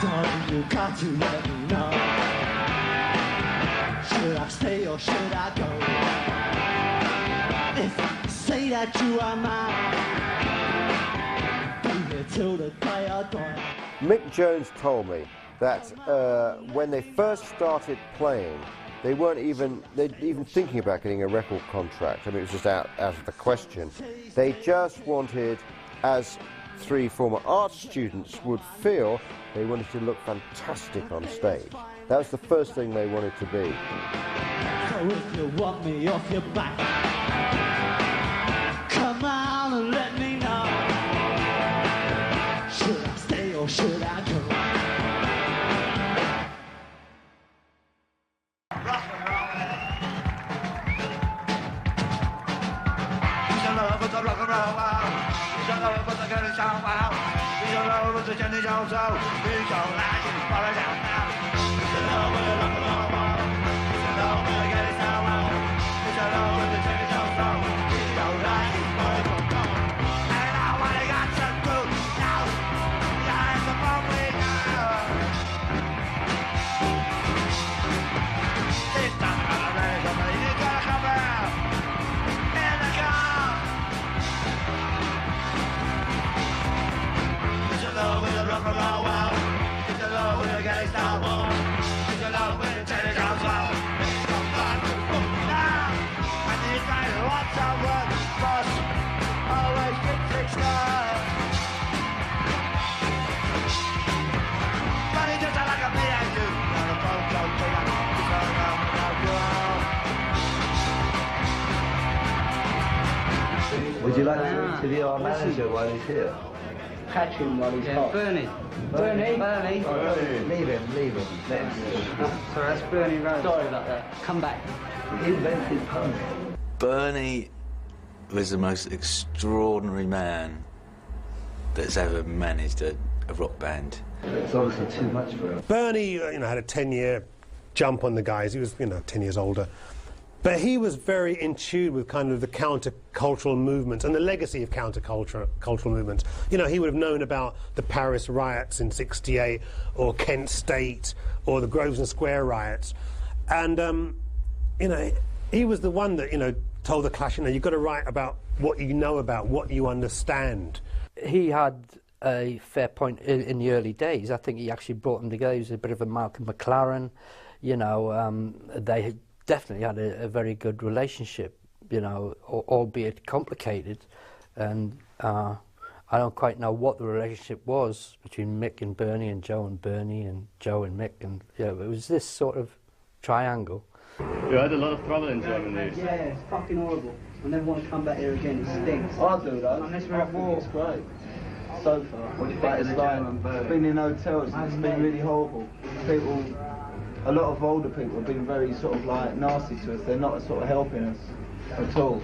Darling, you got to let me know. Should I stay or should I go? If I say that you are mine, be here till the day I die. Mick Jones told me that when they first started playing, they weren't even thinking about getting a record contract. I mean, it was just out of the question. They just wanted, as three former art students would feel, they wanted to look fantastic on stage. That was the first thing they wanted to be. So if you want me off your back, come on and let me know. Should I stay or should I go? Would you like to interview our manager while he's here? Catch him while he's hot. Bernie. Bernie. Bernie. Leave him. Sorry, that's Bernie Rose. Sorry about that. Come back. He invented punk. Bernie was the most extraordinary man that's ever managed a rock band. It's obviously too much for him. Bernie, had a 10-year jump on the guys. He was, 10 years older. But he was very in tune with kind of the counter-cultural movements and the legacy of counter-cultural movements. He would have known about the Paris riots in '68, or Kent State, or the Grosvenor Square riots. And, he was the one that, told the Clash, you've got to write about what you know about, what you understand. He had a fair point in the early days. I think he actually brought them together. He was a bit of a Malcolm McLaren. They had definitely had a very good relationship, albeit complicated. And I don't quite know what the relationship was between Mick and Bernie, and Joe and Bernie, and Joe and Mick. And it was this sort of triangle. You had a lot of trouble in Germany. Yeah, it's fucking horrible. I never want to come back here again. It stinks. I do though. Unless we're at war. It's great. So far. What do you think? It's been in hotels and it's been really horrible. A lot of older people have been very sort of like nasty to us. They're not sort of helping us at all.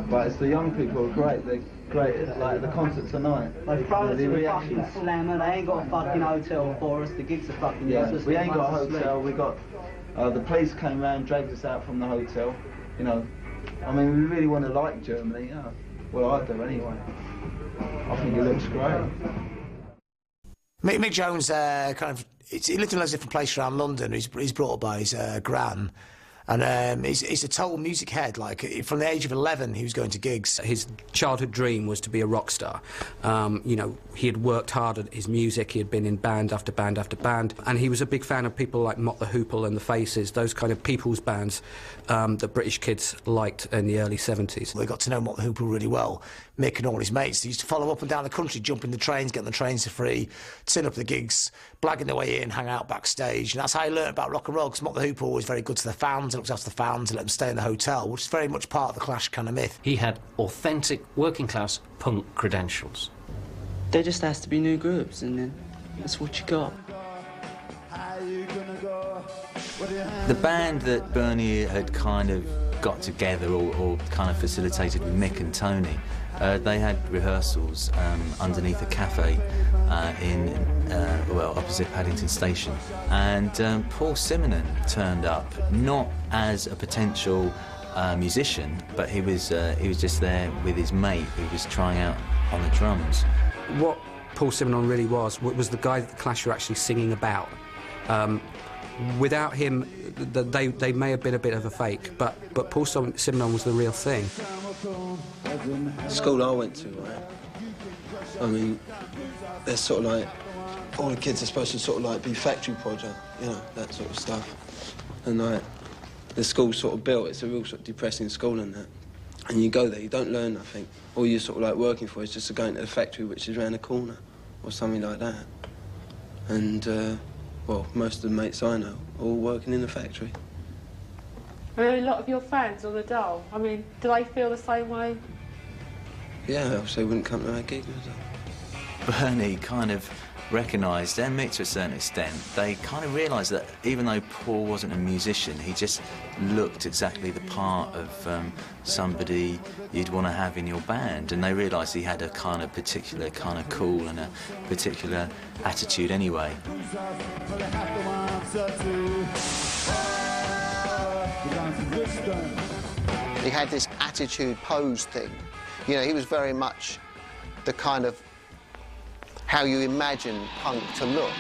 But it's the young people who are great. They're great. Like the concert tonight. They throw us in the fucking slammer. They ain't got a fucking hotel for us. The gigs are fucking useless. We ain't got a hotel. We got the police came round, dragged us out from the hotel. I mean, we really want to like Germany. Yeah. Well, I do anyway. I think it looks great. Mick Jones he lived in loads of different places around London. He's brought up by his gran. And he's a total music head. Like, from the age of 11, he was going to gigs. His childhood dream was to be a rock star. He had worked hard at his music. He had been in band after band after band. And he was a big fan of people like Mott the Hoople and the Faces, those kind of people's bands that British kids liked in the early 70s. They got to know Mott the Hoople really well. Mick and all his mates. They used to follow up and down the country, jump in the trains, get the trains for free, turn up at the gigs, blagging their way in, hang out backstage. And that's how he learned about rock and roll, because Mott the Hoople was very good to the fans, looked after the fans and let them stay in the hotel, which is very much part of the Clash kind of myth. He had authentic working class punk credentials. There just has to be new groups, and then that's what you got. The band that Bernie had kind of got together or kind of facilitated with Mick and Tony, they had rehearsals underneath a cafe opposite Paddington Station. And Paul Simonon turned up, not as a potential musician, but he was just there with his mate who was trying out on the drums. What Paul Simonon really was the guy that the Clash were actually singing about. Without him, they may have been a bit of a fake, but Paul Simonon was the real thing. The school I went to, right? I mean, they're sort of like, all the kids are supposed to sort of like be factory project, you know, that sort of stuff. And like, the school's sort of built, it's a real sort of depressing school and that. And you go there, you don't learn nothing. All you're sort of like working for is just to go into the factory which is around the corner, or something like that. And, well, most of the mates I know are all working in the factory. Are there a lot of your fans on the dole? I mean, do they feel the same way? Yeah, else they wouldn't come to our gig. Bernie kind of recognised, and Mick to a certain extent, they kind of realised that even though Paul wasn't a musician, he just looked exactly the part of somebody you'd want to have in your band, and they realised he had a kind of particular kind of cool and a particular attitude anyway. He had this attitude pose thing. You know, he was very much the kind of how you imagine punk to look.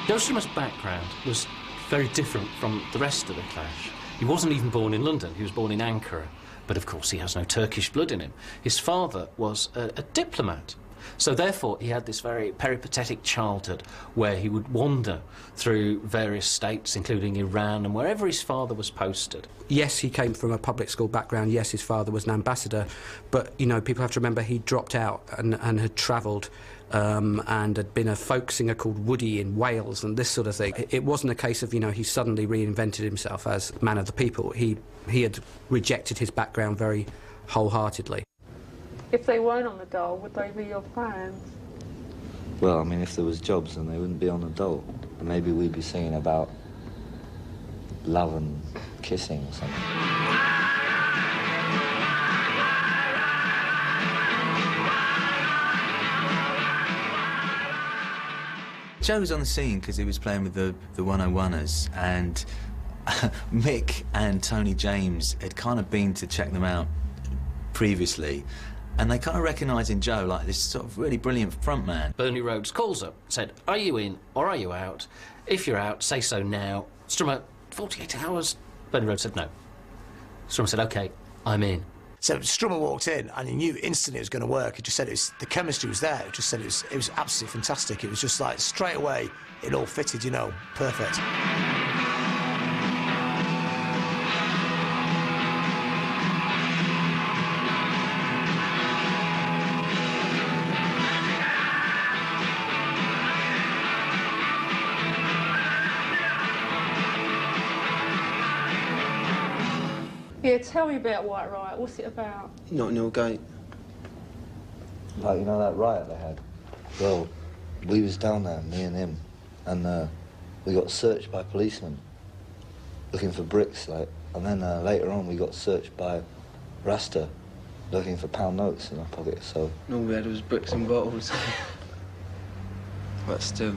Joe Strummer's background was very different from the rest of the Clash. He wasn't even born in London, he was born in Ankara, but of course he has no Turkish blood in him. His father was a diplomat. So therefore he had this very peripatetic childhood where he would wander through various states, including Iran, and wherever his father was posted. Yes, he came from a public school background, yes, his father was an ambassador, but, you know, people have to remember he dropped out and had travelled and had been a folk singer called Woody in Wales and this sort of thing. It wasn't a case of, you know, he suddenly reinvented himself as man of the people. He had rejected his background very wholeheartedly. If they weren't on the dole, would they be your fans? Well, I mean, if there was jobs, then they wouldn't be on the dole. Maybe we'd be singing about love and kissing or something. Joe was on the scene because he was playing with the 101ers, and Mick and Tony James had kind of been to check them out previously, and they kind of recognised in Joe like this sort of really brilliant frontman. Bernie Rhodes calls up, said, "Are you in or are you out? If you're out, say so now." Strummer, 48 hours? Bernie Rhodes said no. Strummer said, "OK, I'm in." So Strummer walked in and he knew instantly it was going to work. He just said the chemistry was there. He just said it was absolutely fantastic. It was just like straight away it all fitted, you know, perfect. Yeah, tell me about White Riot. What's it about? Notting Hill Gate. Like, you know that riot they had? Well, we was down there, me and him, and we got searched by policemen looking for bricks, like, and then later on we got searched by Rasta looking for pound notes in our pocket, so... All we had was bricks and bottles. But still.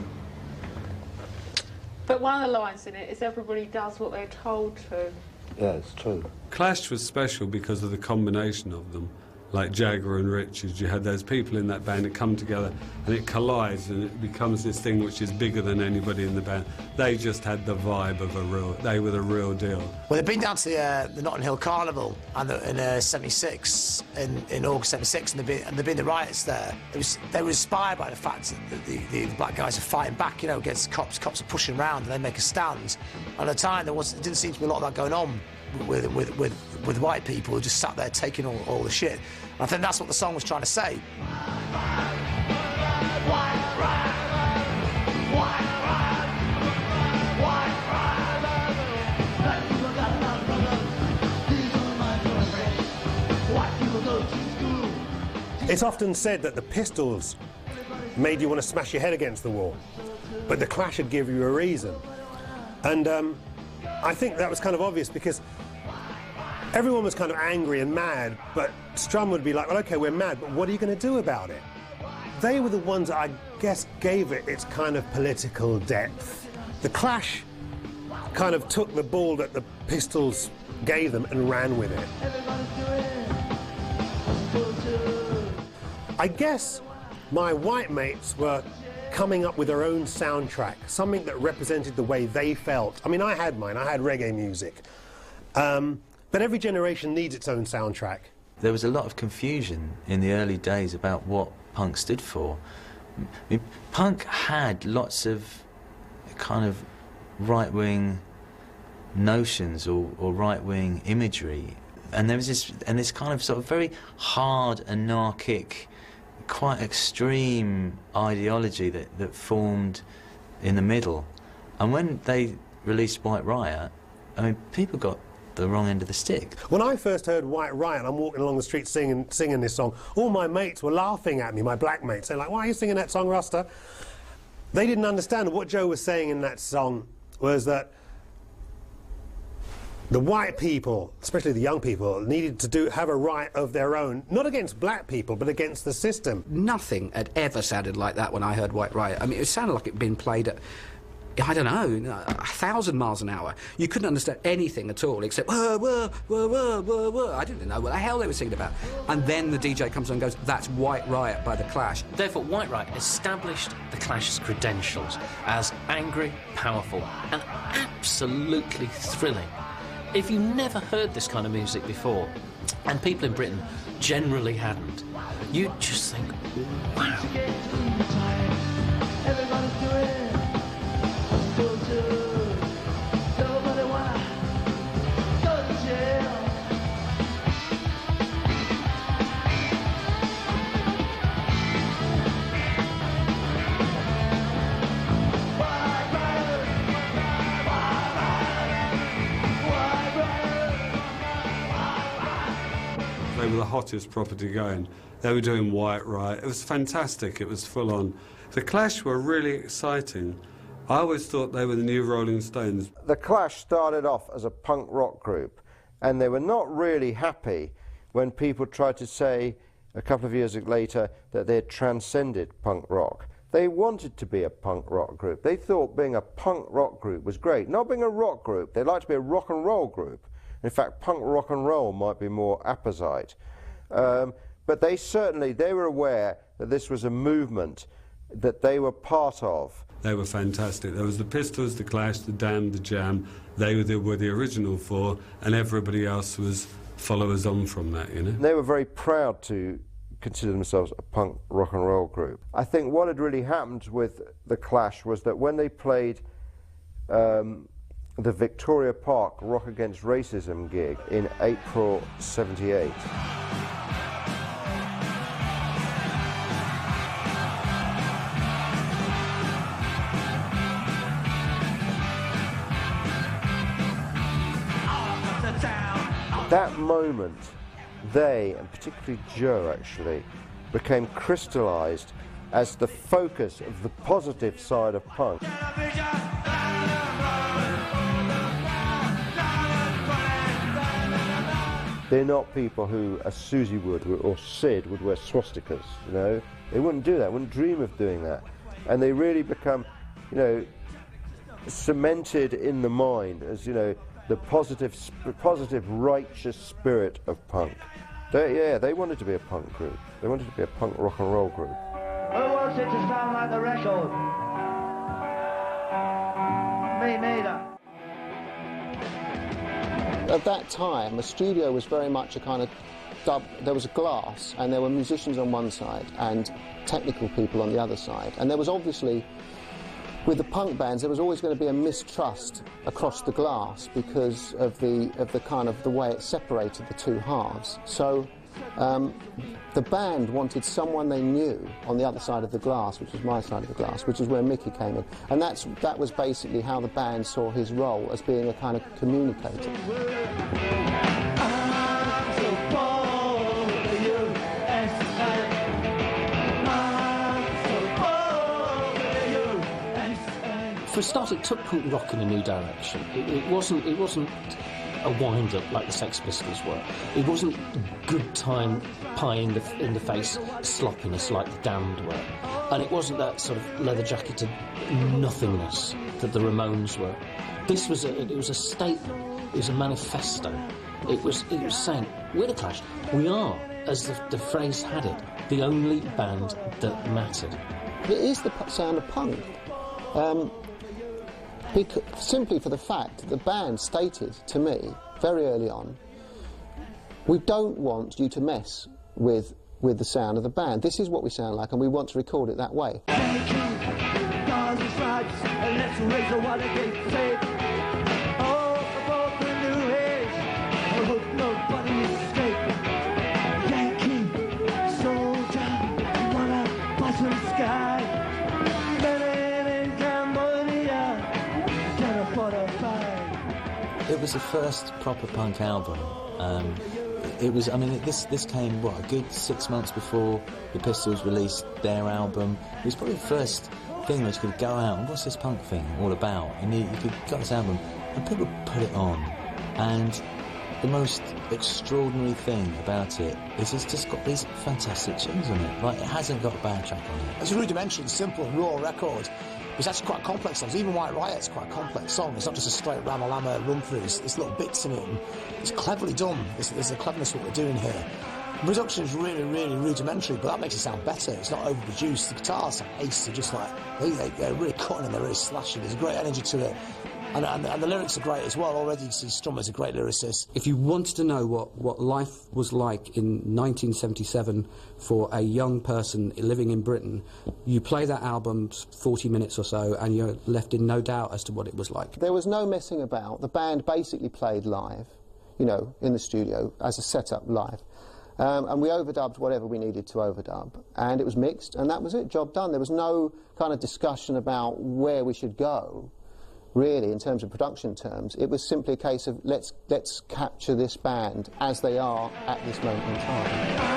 But one of the lines in it is everybody does what they're told to. Yeah, it's true. Clash was special because of the combination of them. Like Jagger and Richards, you had those people in that band that come together and it collides and it becomes this thing which is bigger than anybody in the band. They just had the vibe of they were the real deal. Well, they'd been down to the Notting Hill Carnival in '76, in August '76, and there'd been the riots there. They were inspired by the fact that the black guys are fighting back, you know, against cops. Cops are pushing around and they make a stand. And at the time, there didn't seem to be a lot of that going on with white people who just sat there taking all the shit. And I think that's what the song was trying to say. It's often said that the Pistols made you want to smash your head against the wall, but the Clash would give you a reason. And I think that was kind of obvious because everyone was kind of angry and mad, but Strum would be like, well, OK, we're mad, but what are you going to do about it? They were the ones that I guess gave it its kind of political depth. The Clash kind of took the ball that the Pistols gave them and ran with it. I guess my white mates were coming up with their own soundtrack, something that represented the way they felt. I mean, I had mine, I had reggae music. But every generation needs its own soundtrack. There was a lot of confusion in the early days about what punk stood for. I mean, punk had lots of kind of right-wing notions or right-wing imagery, and there was this kind of sort of very hard, anarchic, quite extreme ideology that formed in the middle. And when they released White Riot, I mean, people got the wrong end of the stick. When I first heard White Riot, I'm walking along the street singing this song, all my mates were laughing at me, my black mates. They're like, why are you singing that song, Rasta? They didn't understand what Joe was saying in that song was that the white people, especially the young people, needed to have a right of their own, not against black people, but against the system. Nothing had ever sounded like that when I heard White Riot. I mean, it sounded like it'd been played at, I don't know, 1,000 miles an hour. You couldn't understand anything at all except whoa, whoa, whoa, whoa, whoa, whoa. I didn't know what the hell they were singing about. And then the DJ comes on and goes, that's White Riot by The Clash. Therefore, White Riot established The Clash's credentials as angry, powerful, and absolutely thrilling. If you never heard this kind of music before, and people in Britain generally hadn't, you'd just think, wow. They were the hottest property going. They were doing White Riot. It was fantastic. It was full on. The Clash were really exciting. I always thought they were the new Rolling Stones. The Clash started off as a punk rock group, and they were not really happy when people tried to say a couple of years later that they had transcended punk rock. They wanted to be a punk rock group. They thought being a punk rock group was great, not being a rock group. They liked to be a rock and roll group. In fact, punk rock and roll might be more apposite. But they were aware that this was a movement that they were part of. They were fantastic. There was the Pistols, the Clash, the Damned, the Jam. They were the original four, and everybody else was followers on from that, you know. They were very proud to consider themselves a punk rock and roll group. I think what had really happened with the Clash was that when they played the Victoria Park Rock Against Racism gig in April '78. That moment, they, and particularly Joe actually, became crystallized as the focus of the positive side of punk. They're not people who, as Susie would or Sid would wear swastikas, you know. They wouldn't do that, wouldn't dream of doing that. And they really become, you know, cemented in the mind as, you know, the positive, righteous spirit of punk. They wanted to be a punk group. They wanted to be a punk rock and roll group. Who wants it to sound like the record? Me neither. At that time, the studio was very much a kind of there was a glass, and there were musicians on one side and technical people on the other side. And there was obviously, with the punk bands, there was always going to be a mistrust across the glass because of the kind of the way it separated the two halves. So the band wanted someone they knew on the other side of the glass, which was my side of the glass, which is where Mickey came in. And that was basically how the band saw his role, as being a kind of communicator. For a start, it took punk rock in a new direction. It wasn't a wind-up like the Sex Pistols were. It wasn't good time, pie in the face sloppiness like the Damned were. And it wasn't that sort of leather-jacketed nothingness that the Ramones were. This was it was a statement, it was a manifesto. It was saying, we're the Clash. We are, as the phrase had it, the only band that mattered. It is the sound of punk. Simply for the fact that the band stated to me very early on, we don't want you to mess with the sound of the band. This is what we sound like, and we want to record it that way. It was the first proper punk album. It was, I mean, this came, what, a good 6 months before the Pistols released their album. It was probably the first thing where you could go out and what's this punk thing all about? And you could get this album and people put it on. And the most extraordinary thing about it is it's just got these fantastic tunes on it. Like, it hasn't got a bad track on it. It's a rudimentary, simple, raw record. It's actually quite complex songs. Even White Riot's quite a complex song. It's not just a straight Ramalama run-through. There's little bits in it, and it's cleverly done. There's a cleverness to what we're doing here. The production is really, really rudimentary, but that makes it sound better. It's not overproduced. The guitars sound ace. They're just like, they're really cutting and they're really slashing. There's a great energy to it. And the lyrics are great as well. Already you see Strummer's a great lyricist. If you wanted to know what life was like in 1977 for a young person living in Britain, you play that album 40 minutes or so and you're left in no doubt as to what it was like. There was no messing about. The band basically played live, you know, in the studio as a setup live. And we overdubbed whatever we needed to overdub. And it was mixed, and that was it, job done. There was no kind of discussion about where we should go. Really, in terms of production terms, it was simply a case of let's capture this band as they are at this moment in time.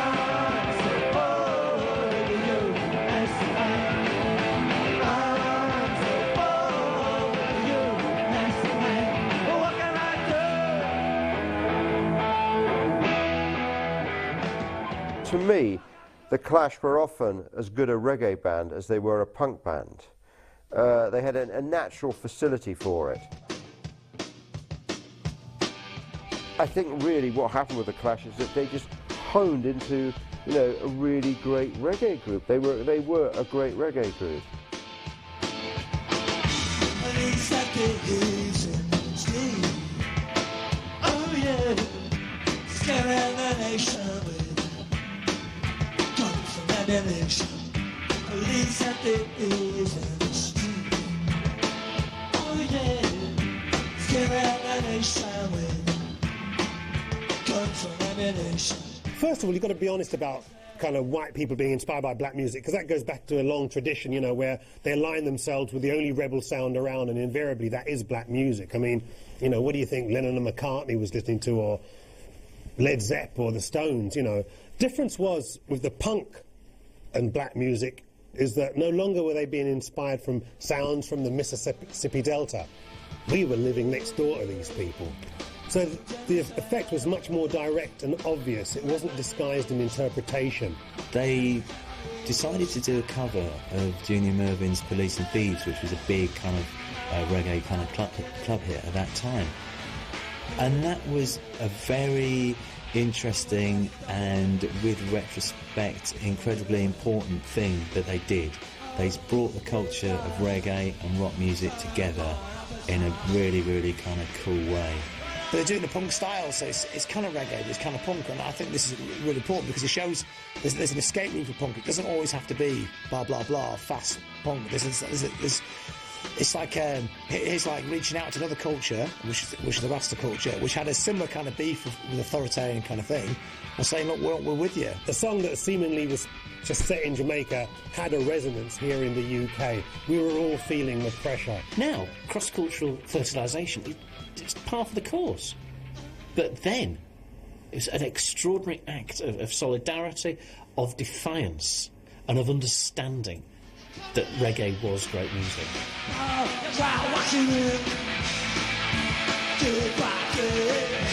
To me, the Clash were often as good a reggae band as they were a punk band. They had a natural facility for it. I think really what happened with the Clash is that they just honed into, you know, a really great reggae group. They were a great reggae group. Oh yeah, scaring the nation with guns and ammunition. Police at the ears in the street. Oh yeah, scaring the nation with guns and ammunition. First of all, you've got to be honest about kind of white people being inspired by black music, because that goes back to a long tradition, you know, where they align themselves with the only rebel sound around, and invariably that is black music. I mean, you know, what do you think Lennon and McCartney was listening to, or Led Zepp or the Stones, you know? Difference was with the punk and black music is that no longer were they being inspired from sounds from the Mississippi Delta. We were living next door to these people. So the effect was much more direct and obvious. It wasn't disguised in interpretation. They decided to do a cover of Junior Murvin's Police and Thieves, which was a big kind of reggae kind of club hit at that time. And that was a very interesting and, with retrospect, incredibly important thing that they did. They brought the culture of reggae and rock music together in a really, really kind of cool way. But they're doing the punk style, so it's kind of reggae, but it's kind of punk, and I think this is really important because it shows there's an escape route for punk. It doesn't always have to be blah blah blah fast punk. It's like it's like reaching out to another culture, which is the Rasta culture, which had a similar kind of beef with authoritarian kind of thing, and saying, look, we're with you. The song that seemingly was just set in Jamaica had a resonance here in the UK. We were all feeling the pressure. Now, cross-cultural fertilisation, it's part of the cause. But then, it's an extraordinary act of solidarity, of defiance, and of understanding that reggae was great music. Try watching it. Do it right,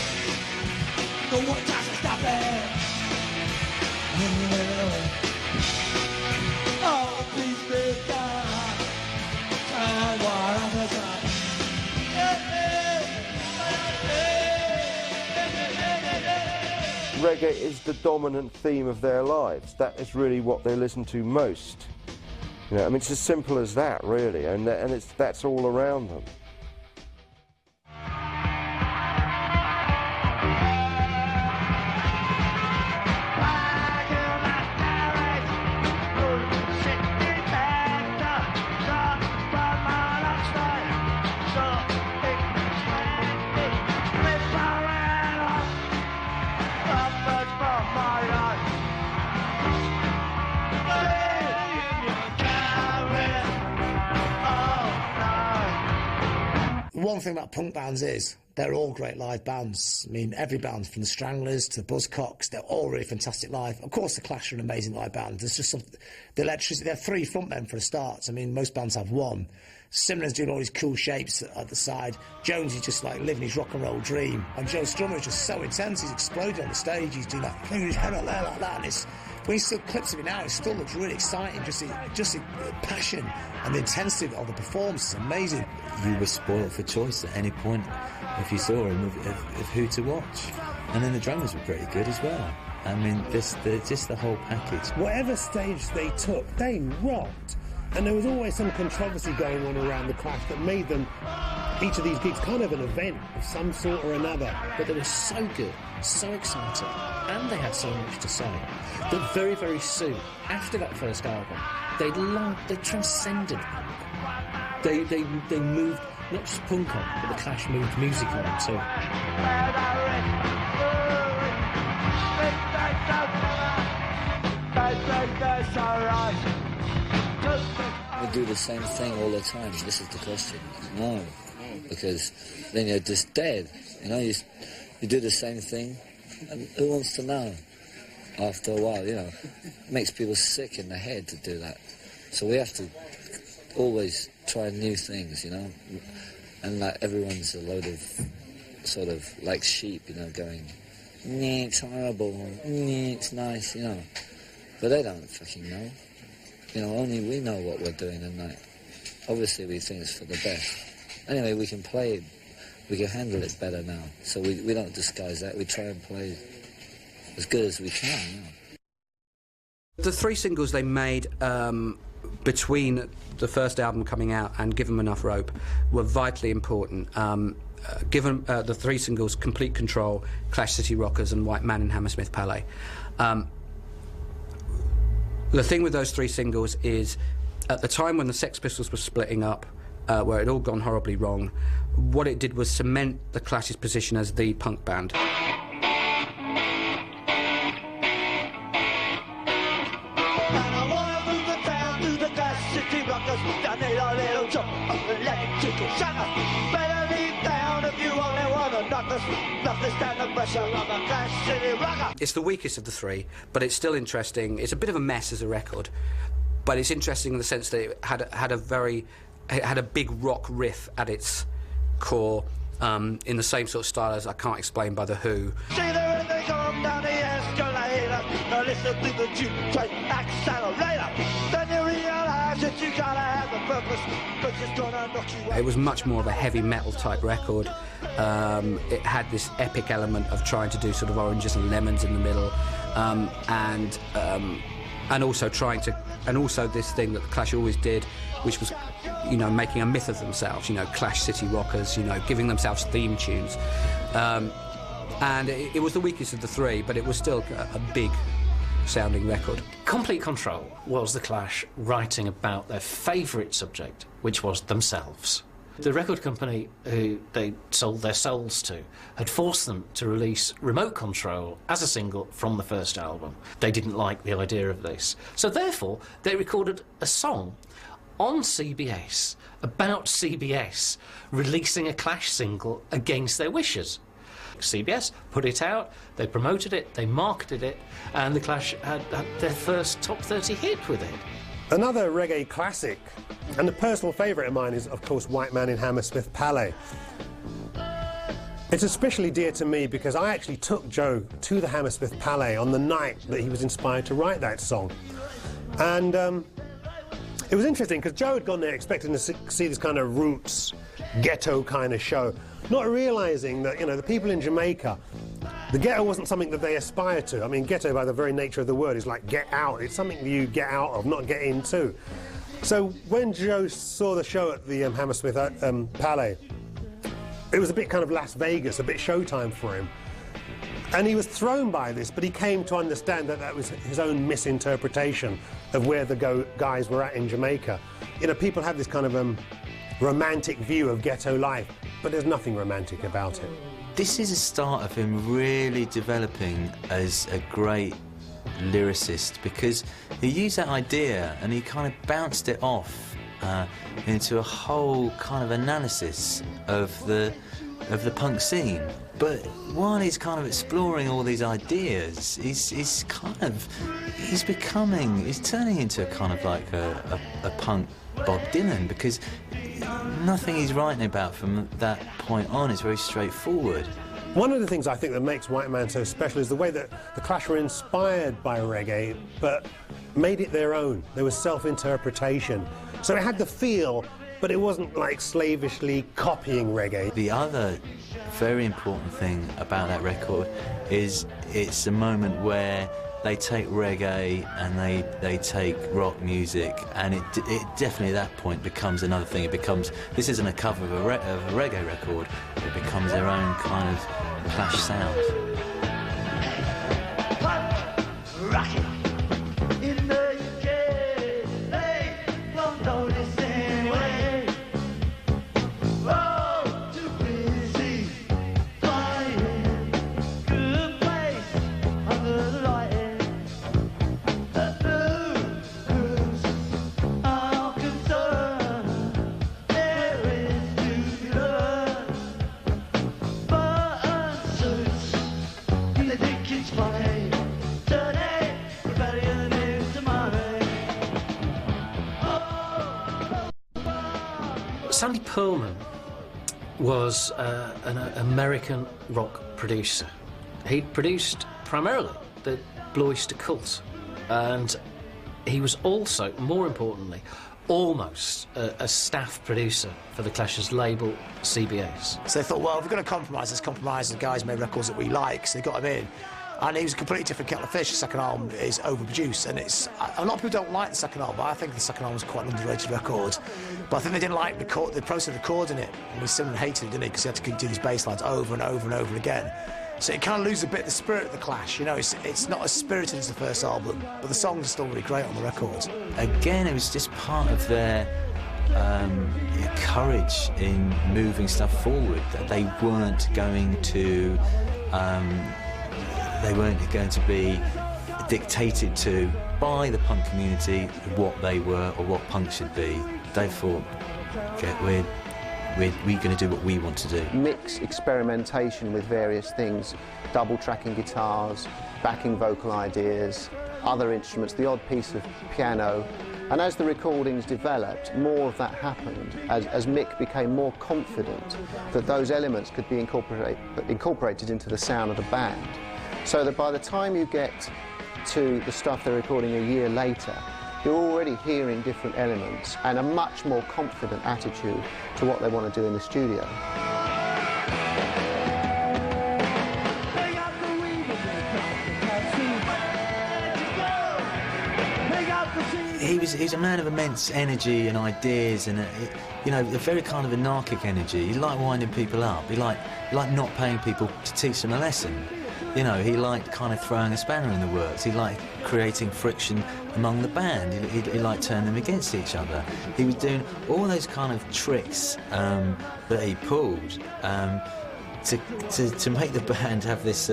No one tries to stop it. Oh, please be God. Time war on the top. Reggae is the dominant theme of their lives. That is really what they listen to most. You know, I mean, it's as simple as that, really, and that's all around them. One thing about punk bands is they're all great live bands. I mean, every band from the Stranglers to the Buzzcocks, they're all really fantastic live. Of course, the Clash are an amazing live band. There's just the electricity. They have 3 frontmen for a start. I mean, most bands have 1. Simner's doing all these cool shapes at the side. Jones is just like living his rock and roll dream. And Joe Strummer is just so intense. He's exploding on the stage. He's doing that, flinging his head out there like that. And when you still clips of it now, it still looks really exciting. Just the passion and the intensity of the performance is amazing. You were spoiled for choice at any point if you saw him of who to watch. And then the drummers were pretty good as well. I mean, just the whole package. Whatever stage they took, they rocked. And there was always some controversy going on around the Clash that made them, each of these gigs, kind of an event of some sort or another. But they were so good, so exciting, and they had so much to say that very, very soon, after that first album, they transcended punk. They moved not just punk on, but the Clash moved music on too. We do the same thing all the time. This is the question. No, because then you're just dead. You know, you do the same thing, and who wants to know? After a while, you know, it makes people sick in the head to do that. So we have to always try new things, you know, and like everyone's a load of sort of like sheep, you know, going, "Nee, it's horrible, nee, it's nice," you know, but they don't fucking know. You know, only we know what we're doing, and like, obviously we think it's for the best. Anyway, we can play it, we can handle it better now, so we don't disguise that, we try and play as good as we can, you know. The 3 singles they made between the first album coming out and Give 'Em Enough Rope were vitally important. Given the 3 singles, Complete Control, Clash City Rockers and White Man in Hammersmith Palais. The thing with those 3 singles is, at the time when the Sex Pistols were splitting up, where it had all gone horribly wrong, what it did was cement the Clash's position as the punk band. It's the weakest of the 3, but it's still interesting. It's a bit of a mess as a record, but it's interesting in the sense that it had a big rock riff at its core, in the same sort of style as I Can't Explain by The Who. See there when they come down the escalator. Now listen to the juke accelerator. Then you realise that you gotta have a purpose, but it's gonna knock you out. It was much more of a heavy metal type record. It had this epic element of trying to do sort of oranges and lemons in the middle, and also this thing that the Clash always did, which was, you know, making a myth of themselves. You know, Clash City Rockers. You know, giving themselves theme tunes, and it was the weakest of the 3, but it was still a big sounding record. Complete Control was the Clash writing about their favourite subject, which was themselves. The record company who they sold their souls to had forced them to release Remote Control as a single from the first album. They didn't like the idea of this. So therefore, they recorded a song on CBS about CBS releasing a Clash single against their wishes. CBS put it out, they promoted it, they marketed it, and the Clash had their first top 30 hit with it. Another reggae classic, and a personal favourite of mine, is, of course, White Man in Hammersmith Palais. It's especially dear to me because I actually took Joe to the Hammersmith Palais on the night that he was inspired to write that song. And it was interesting because Joe had gone there expecting to see this kind of roots, ghetto kind of show, not realising that, you know, the people in Jamaica, the ghetto wasn't something that they aspire to. I mean, ghetto by the very nature of the word is like get out. It's something that you get out of, not get into. So when Joe saw the show at the Hammersmith Palais, it was a bit kind of Las Vegas, a bit Showtime for him. And he was thrown by this, but he came to understand that that was his own misinterpretation of where the guys were at in Jamaica. You know, people have this kind of romantic view of ghetto life, but there's nothing romantic about it. This is a start of him really developing as a great lyricist, because he used that idea and he kind of bounced it off into a whole kind of analysis of the punk scene. But while he's kind of exploring all these ideas, he's turning into a kind of like a punk Bob Dylan, because nothing he's writing about from that point on is very straightforward. One of the things I think that makes White Man so special is the way that the Clash were inspired by reggae, but made it their own. There was self-interpretation. So it had the feel, but it wasn't like slavishly copying reggae. The other very important thing about that record is it's a moment where they take reggae and they take rock music, and it definitely at that point becomes another thing. It becomes, this isn't a cover of a reggae record, it becomes their own kind of Clash sound. Sandy Pearlman was an American rock producer. He'd produced primarily the Blue Oyster Cult, and he was also, more importantly, almost a staff producer for the Clash's label CBS. So they thought, well, if we're going to compromise, let's compromise. The guys made records that we like, so they got him in. And he was a completely different kettle of fish. The second album is overproduced, and it's a lot of people don't like the second album, but I think the second album was quite an underrated record. But I think they didn't like the process of recording it, and Simon hated it, didn't he? Because he had to do these bass lines over and over and over again. So it kind of loses a bit of the spirit of the Clash. You know, it's not as spirited as the first album, but the songs are still really great on the record. Again, it was just part of their courage in moving stuff forward, that they weren't going to be dictated to by the punk community what they were or what punk should be. They thought, okay, we're going to do what we want to do. Mix experimentation with various things, double tracking guitars, backing vocal ideas, other instruments, the odd piece of piano. And as the recordings developed, more of that happened as Mick became more confident that those elements could be incorporated into the sound of the band. So that by the time you get to the stuff they're recording a year later, you're already hearing different elements and a much more confident attitude to what they want to do in the studio. He was a man of immense energy and ideas, and a very kind of anarchic energy. He liked winding people up. He liked not paying people to teach them a lesson. You know, he liked kind of throwing a spanner in the works. He liked creating friction among the band. He liked turning them against each other. He was doing all those kind of tricks that he pulled to make the band have this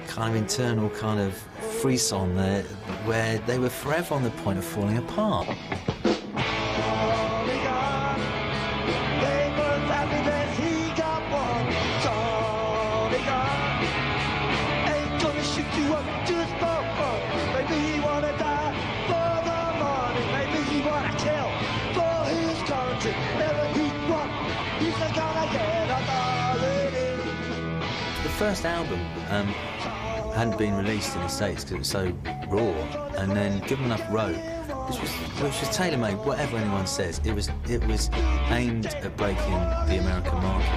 kind of internal kind of frisson there, where they were forever on the point of falling apart. first album hadn't been released in the States because it was so raw, and then given enough rope, which was tailor-made, whatever anyone says, it was aimed at breaking the American market.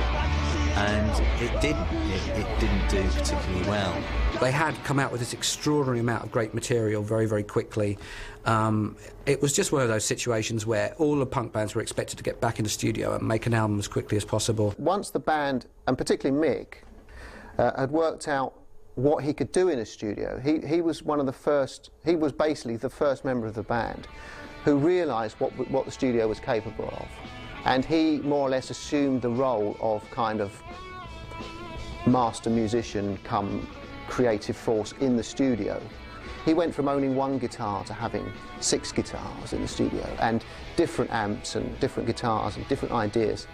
And it didn't do particularly well. They had come out with this extraordinary amount of great material very, very quickly. It was just one of those situations where all the punk bands were expected to get back in the studio and make an album as quickly as possible. Once the band, and particularly Mick, had worked out what he could do in a studio, he was one of the first, he was basically the first member of the band who realised what the studio was capable of. And he more or less assumed the role of kind of master musician come creative force in the studio. He went from owning one guitar to having 6 guitars in the studio, and different amps and different guitars and different ideas.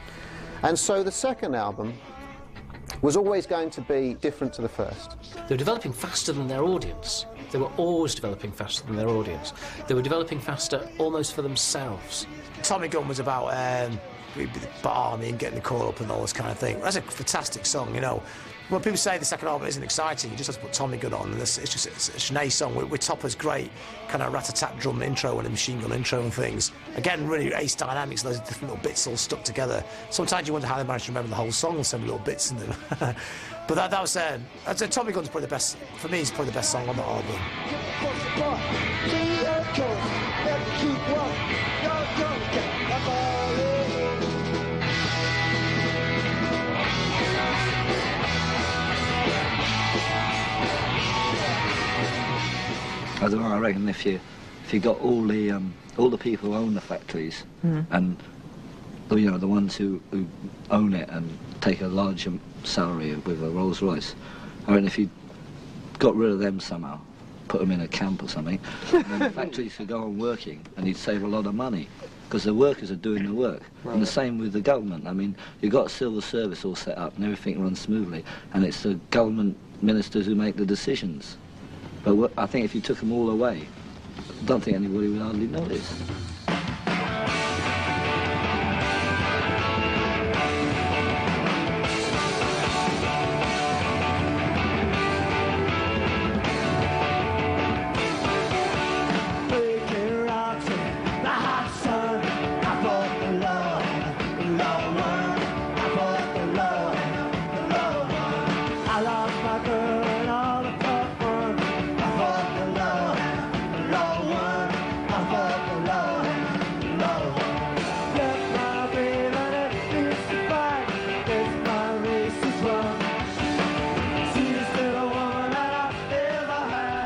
And so the second album was always going to be different to the first. They were developing faster than their audience. They were always developing faster than their audience. They were developing faster almost for themselves. Tommy Gun was about army and getting the call up and all this kind of thing. That's a fantastic song, you know. When people say the second album isn't exciting, you just have to put Tommy Gun on, and it's a Sinead song with Topper's great kind of rat-a-tat drum intro and a machine gun intro and things. Again, really ace dynamics, those different little bits all stuck together. Sometimes you wonder how they managed to remember the whole song with so many little bits in them. But that was Tommy Gun's probably the best, for me, it's probably the best song on the album. I don't know, I reckon if you got all the people who own the factories and you know the ones who own it and take a large salary with a Rolls Royce, I reckon if you got rid of them somehow, put them in a camp or something, then the factories could go on working and you'd save a lot of money because the workers are doing the work. Right. And the same with the government. I mean, you've got a civil service all set up and everything runs smoothly, and it's the government ministers who make the decisions. But I think if you took them all away, I don't think anybody would hardly notice.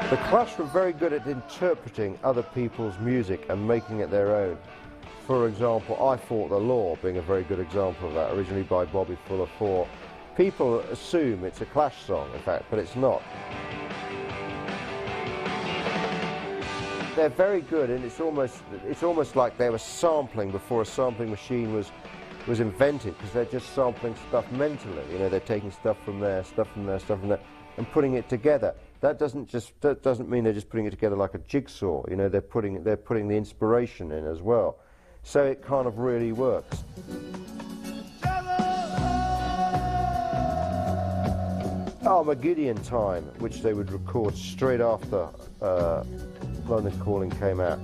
The Clash were very good at interpreting other people's music and making it their own. For example, I Fought the Law being a very good example of that, originally by Bobby Fuller 4. People assume it's a Clash song, in fact, but it's not. They're very good, and it's almost like they were sampling before a sampling machine was invented, because they're just sampling stuff mentally. You know, they're taking stuff from there, stuff from there, stuff from there, and putting it together. That doesn't mean they're just putting it together like a jigsaw. You know, they're putting the inspiration in as well. So it kind of really works. Armageddon Time, which they would record straight after London Calling came out,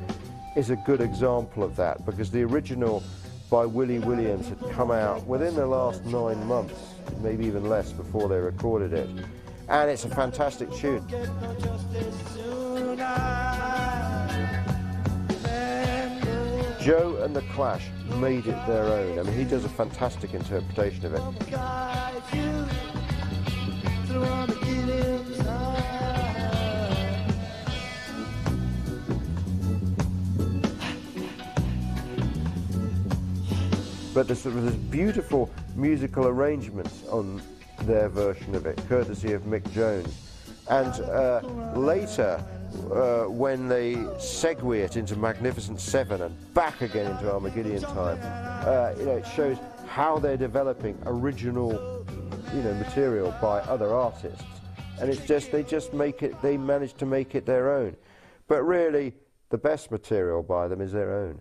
is a good example of that, because the original by Willie Williams had come out within the last 9 months, maybe even less, before they recorded it. And it's a fantastic tune. Joe and the Clash made it their own. I mean, he does a fantastic interpretation of it. But there's beautiful musical arrangements on their version of it, courtesy of Mick Jones. And later, when they segue it into Magnificent Seven and back again into Armageddon Time, you know, it shows how they're developing original, you know, material by other artists. And it's just, they manage to make it their own. But really, the best material by them is their own.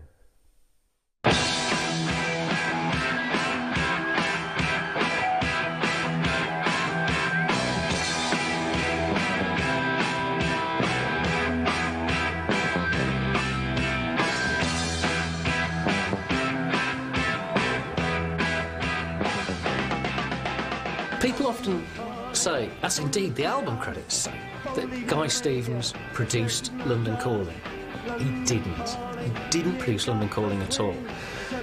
often say, as indeed the album credits say, that Guy Stevens produced London Calling. He didn't. He didn't produce London Calling at all.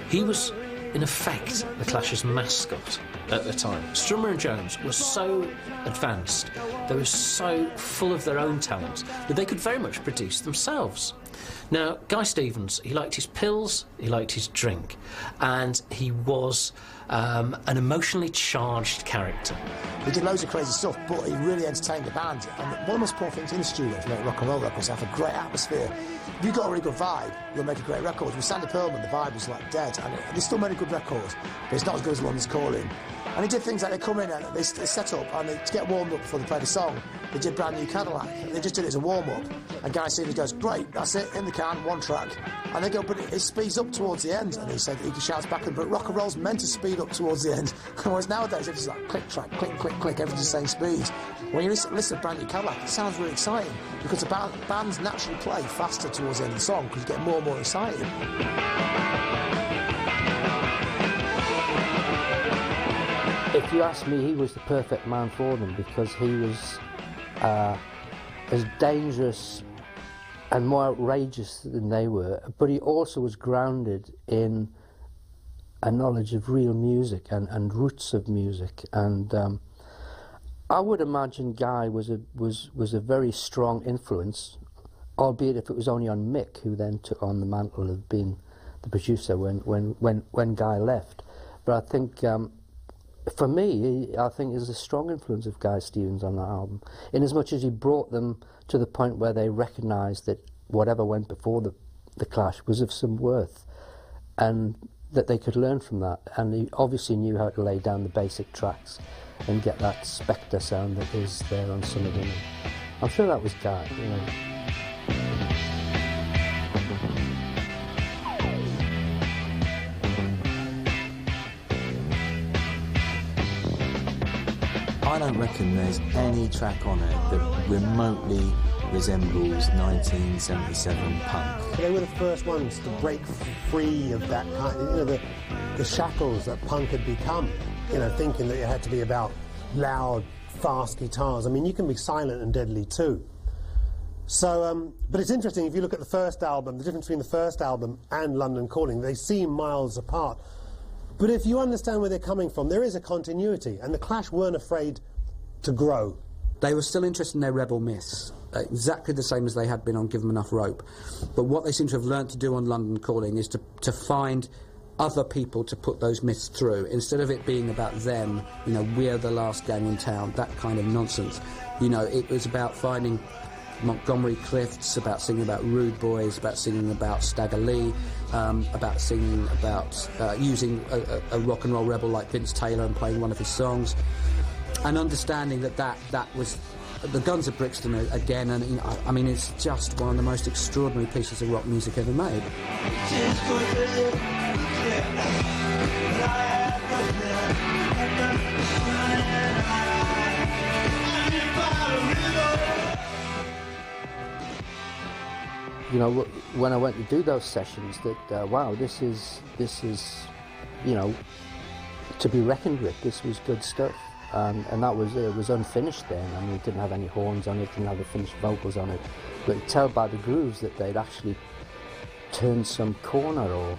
He was, in effect, the Clash's mascot at the time. Strummer and Jones were so advanced, they were so full of their own talent, that they could very much produce themselves. Now, Guy Stevens, he liked his pills, he liked his drink, and he was an emotionally charged character. He did loads of crazy stuff, but he really entertained the band. And one of the most important things in the studio to make rock and roll records is have a great atmosphere. If you've got a really good vibe, you'll make a great record. With Sandy Pearlman, the vibe was like dead, and they still made a good record, but it's not as good as London's Calling. And he did things like they come in and they set up, and to get warmed up before they played a song, they did Brand New Cadillac. They just did it as a warm-up. And Guy Stevens goes, great, that's it, in the can, one track. And they go, but it speeds up towards the end. And he said he shouts back, but rock and roll's meant to speed up towards the end. Whereas nowadays, it's like click track, click, click, click, everything's the same speed. When you listen to Brand New Cadillac, it sounds really exciting, because the bands naturally play faster towards the end of the song, because you get more and more excited. If you ask me, he was the perfect man for them, because he was as dangerous and more outrageous than they were, but he also was grounded in a knowledge of real music and roots of music. And I would imagine Guy was a very strong influence, albeit if it was only on Mick, who then took on the mantle of being the producer when Guy left. But I think, for me, I think there's a strong influence of Guy Stevens on that album, in as much as he brought them to the point where they recognised that whatever went before the Clash was of some worth, and that they could learn from that. And he obviously knew how to lay down the basic tracks and get that Spectre sound that is there on some of them. I'm sure that was Guy, you know. I don't reckon there's any track on it that remotely resembles 1977 punk. They were the first ones to break free of that kind, you know, the shackles that punk had become, you know, thinking that it had to be about loud, fast guitars. I mean, you can be silent and deadly too. So, but it's interesting, if you look at the first album, the difference between the first album and London Calling, they seem miles apart. But if you understand where they're coming from, there is a continuity, and the Clash weren't afraid to grow. They were still interested in their rebel myths, exactly the same as they had been on Give 'Em Enough Rope. But what they seem to have learnt to do on London Calling is to find other people to put those myths through, instead of it being about them, you know, we're the last gang in town, that kind of nonsense. You know, it was about finding Montgomery Clifts, about singing about Rude Boys, about singing about Stagger Lee, about singing about using a rock and roll rebel like Vince Taylor and playing one of his songs, and understanding that was the Guns of Brixton again. And you know, I mean, it's just one of the most extraordinary pieces of rock music ever made. You know, when I went to do those sessions, that wow, this is, you know, to be reckoned with. This was good stuff, and that was it was unfinished then. I mean, it didn't have any horns on it, didn't have the finished vocals on it, but you tell by the grooves that they'd actually turned some corner, or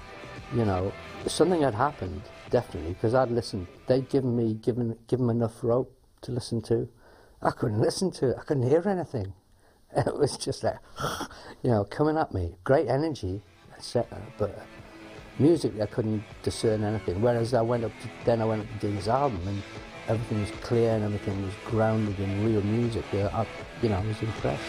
you know, something had happened definitely, because I'd listened. They'd given them enough rope to listen to. I couldn't listen to it. I couldn't hear anything. It was just like, you know, coming at me, great energy, etc. But musically, I couldn't discern anything. Whereas I went up to do his album, and everything was clear and everything was grounded in real music. You know, I was impressed.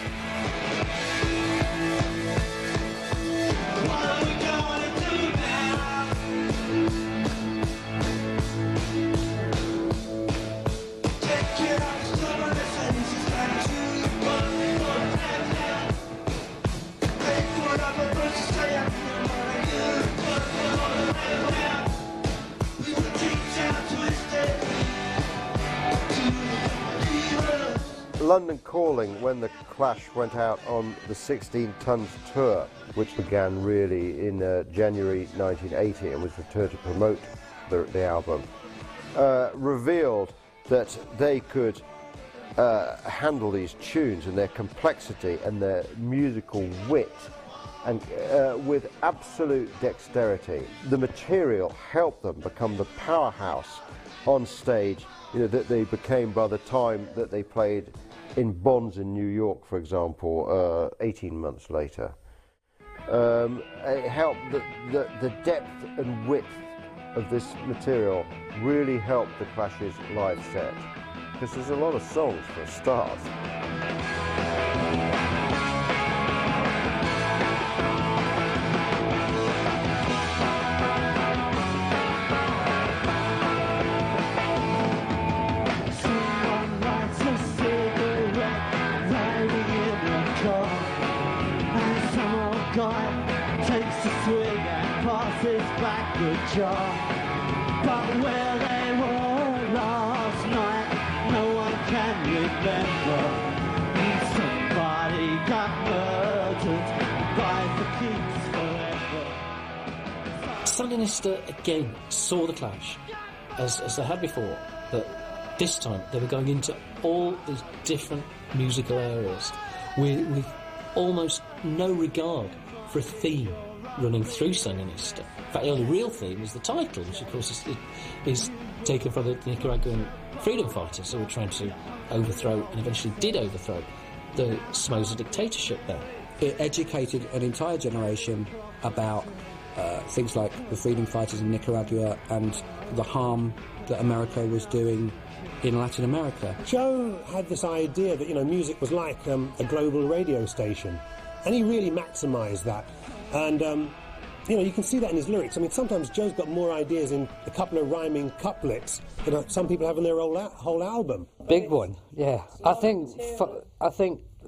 London Calling, when the Clash went out on the 16 Tons tour, which began really in January 1980 and was returned to promote the album, revealed that they could handle these tunes and their complexity and their musical wit, and with absolute dexterity. The material helped them become the powerhouse on stage, you know, that they became by the time that they played in Bonds in New York, for example, 18 months later. It helped the depth and width of this material really helped the Clash's live set, because there's a lot of songs for a start. But where they were last night, no one can remember. Somebody got murdered by the keeps forever. Sandinista again saw the Clash, as they had before, but this time they were going into all these different musical areas with almost no regard for a theme running through Sandinista. In fact, the only real theme is the title, which of course is taken from the Nicaraguan freedom fighters who were trying to overthrow, and eventually did overthrow, the Somoza dictatorship there. It educated an entire generation about things like the freedom fighters in Nicaragua and the harm that America was doing in Latin America. Joe had this idea that, you know, music was like a global radio station, and he really maximised that. And you know, you can see that in his lyrics. I mean, sometimes Joe's got more ideas in a couple of rhyming couplets than some people have in their whole album. Big one, yeah. I think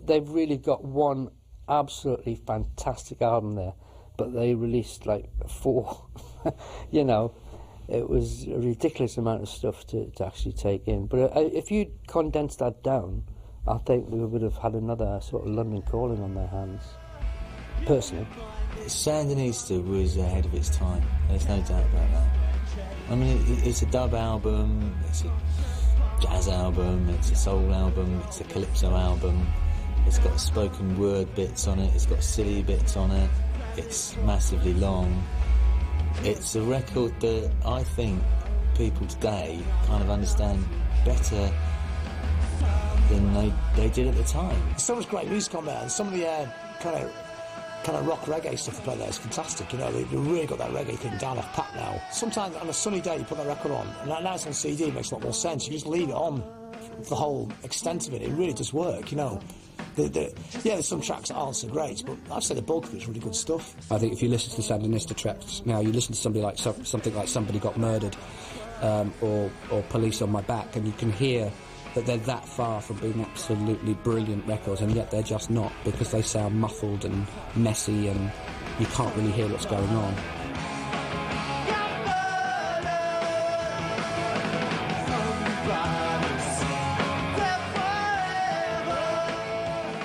they've really got one absolutely fantastic album there, but they released like 4. You know, it was a ridiculous amount of stuff to actually take in. But if you condense that down, I think they would have had another sort of London Calling on their hands, personally. Sandinista was ahead of its time, there's no doubt about that. I mean, it's a dub album, it's a jazz album, it's a soul album, it's a calypso album, it's got spoken word bits on it, it's got silly bits on it, it's massively long. It's a record that I think people today kind of understand better than they did at the time. There's so much great music on there, and some of the kind of rock reggae stuff they play there is fantastic. You know, they've really got that reggae thing down off pat now. Sometimes on a sunny day you put that record on, and now it's on CD, it makes a lot more sense. You just leave it on for the whole extent of it. It really does work, you know. Yeah, there's some tracks that aren't so great, but I'd say the bulk of it's really good stuff. I think if you listen to the Sandinista tracks now, you listen to something like Somebody Got Murdered, or Police on My Back, and you can hear that they're that far from being absolutely brilliant records, and yet they're just not, because they sound muffled and messy and you can't really hear what's going on.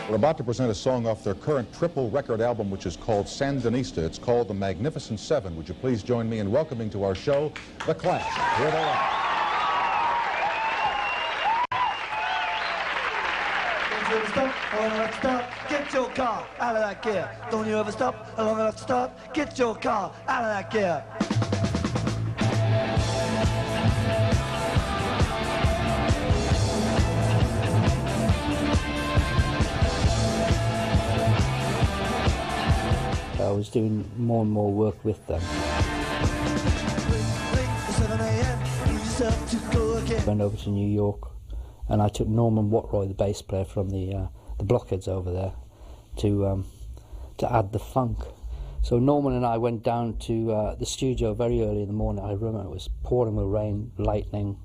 We're about to present a song off their current triple record album, which is called Sandinista. It's called The Magnificent Seven. Would you please join me in welcoming to our show, The Clash. Here they are. Don't you ever stop, how long enough to stop? Get your car out of that gear. Don't you ever stop, how long enough to stop? Get your car out of that gear. I was doing more and more work with them. Went over to New York, and I took Norman Watroy, the bass player from the Blockheads over there, to add the funk. So Norman and I went down to the studio very early in the morning. I remember it was pouring with rain, lightning,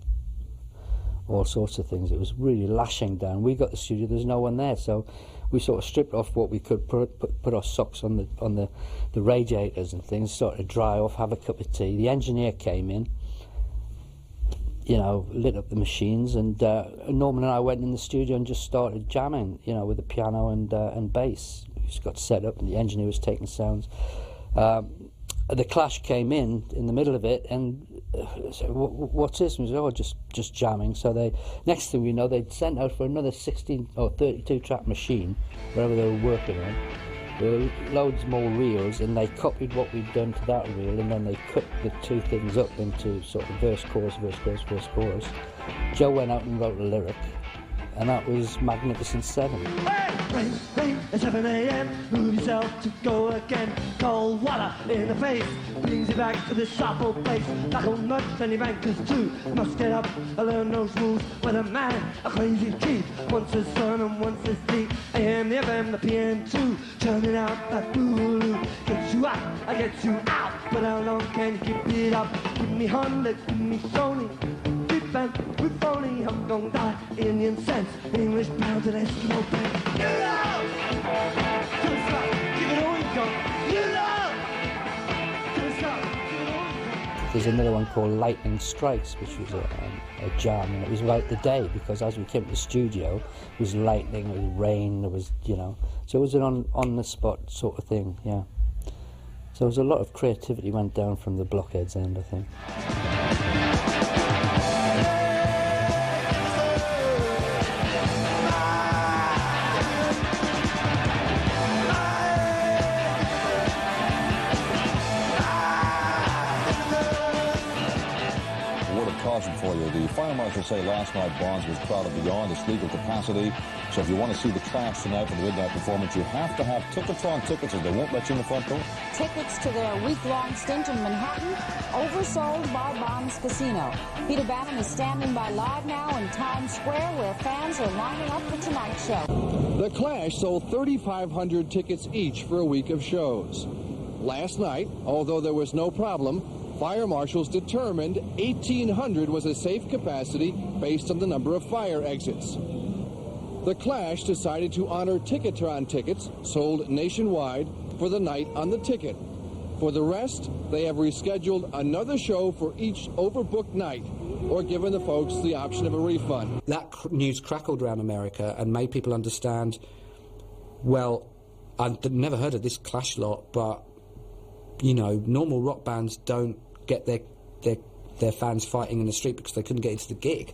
all sorts of things. It was really lashing down. We got the studio, there's no one there, so we sort of stripped off what we could, put our socks on the radiators and things, started to dry off, have a cup of tea. The engineer came in, you know, lit up the machines, and Norman and I went in the studio and just started jamming, you know, with the piano and bass. We just got set up, and the engineer was taking sounds. the Clash came in the middle of it, and said, what's this? And we said, oh, just jamming. So they, next thing we know, they'd sent out for another 16 or 32 track machine, wherever they were working on. There were loads more reels, and they copied what we'd done to that reel, and then they cut the two things up into sort of verse, chorus, verse, chorus, verse, chorus. Joe went out and wrote a lyric, and that was Magnificent Seven. Rain, rain at 7 a.m. Move yourself to go again. Cold water in the face brings you back to the sharp old place. Like old nuts and your bankers too. Must get up and learn those rules. When a man, a crazy kid, wants his sun and wants his sleep. AM, the FM, the PM too. Turning out that boogaloo. Gets you up, I get you out. But how long can you keep it up? Give me 100, give me Sony. With phony, I'm gonna die. Indian sense, English pounds and Eskimo pants. You love! Don't stop, give it all you got. You love! Don't stop, give it all you got. There's another one called Lightning Strikes, which was a jam, and it was about the day, because as we came to the studio, it was lightning, it was rain, there was, you know, so it was an on-the-spot sort of thing, yeah. So there was a lot of creativity went down from the Blockheads end, I think. For you. The fire marshals say last night Bonds was crowded beyond its legal capacity. So if you want to see the Clash tonight for the midnight performance, you have to have Ticketron tickets, or they won't let you in the front door. Tickets to their week-long stint in Manhattan, oversold by Bonds Casino. Peter Bannon is standing by live now in Times Square, where fans are lining up for tonight's show. The Clash sold 3,500 tickets each for a week of shows. Last night, although there was no problem, fire marshals determined 1,800 was a safe capacity based on the number of fire exits. The Clash decided to honor Ticketron tickets sold nationwide for the night on the ticket. For the rest, they have rescheduled another show for each overbooked night, or given the folks the option of a refund. That news crackled around America and made people understand, well, I'd never heard of this Clash lot, but, you know, normal rock bands don't get their fans fighting in the street because they couldn't get into the gig,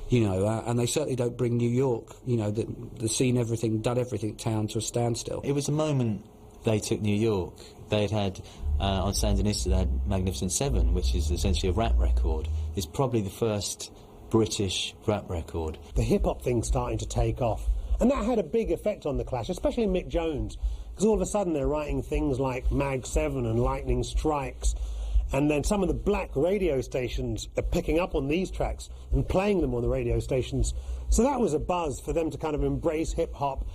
you know, and they certainly don't bring New York, you know, the scene, done everything town to a standstill. It was the moment they took New York. They had on Sandinista, they had Magnificent Seven, which is essentially a rap record. It's probably the first British rap record. The hip-hop thing's starting to take off, and that had a big effect on the Clash, especially Mick Jones, because all of a sudden they're writing things like Mag 7 and Lightning Strikes. And then some of the black radio stations are picking up on these tracks and playing them on the radio stations. So that was a buzz for them to kind of embrace hip-hop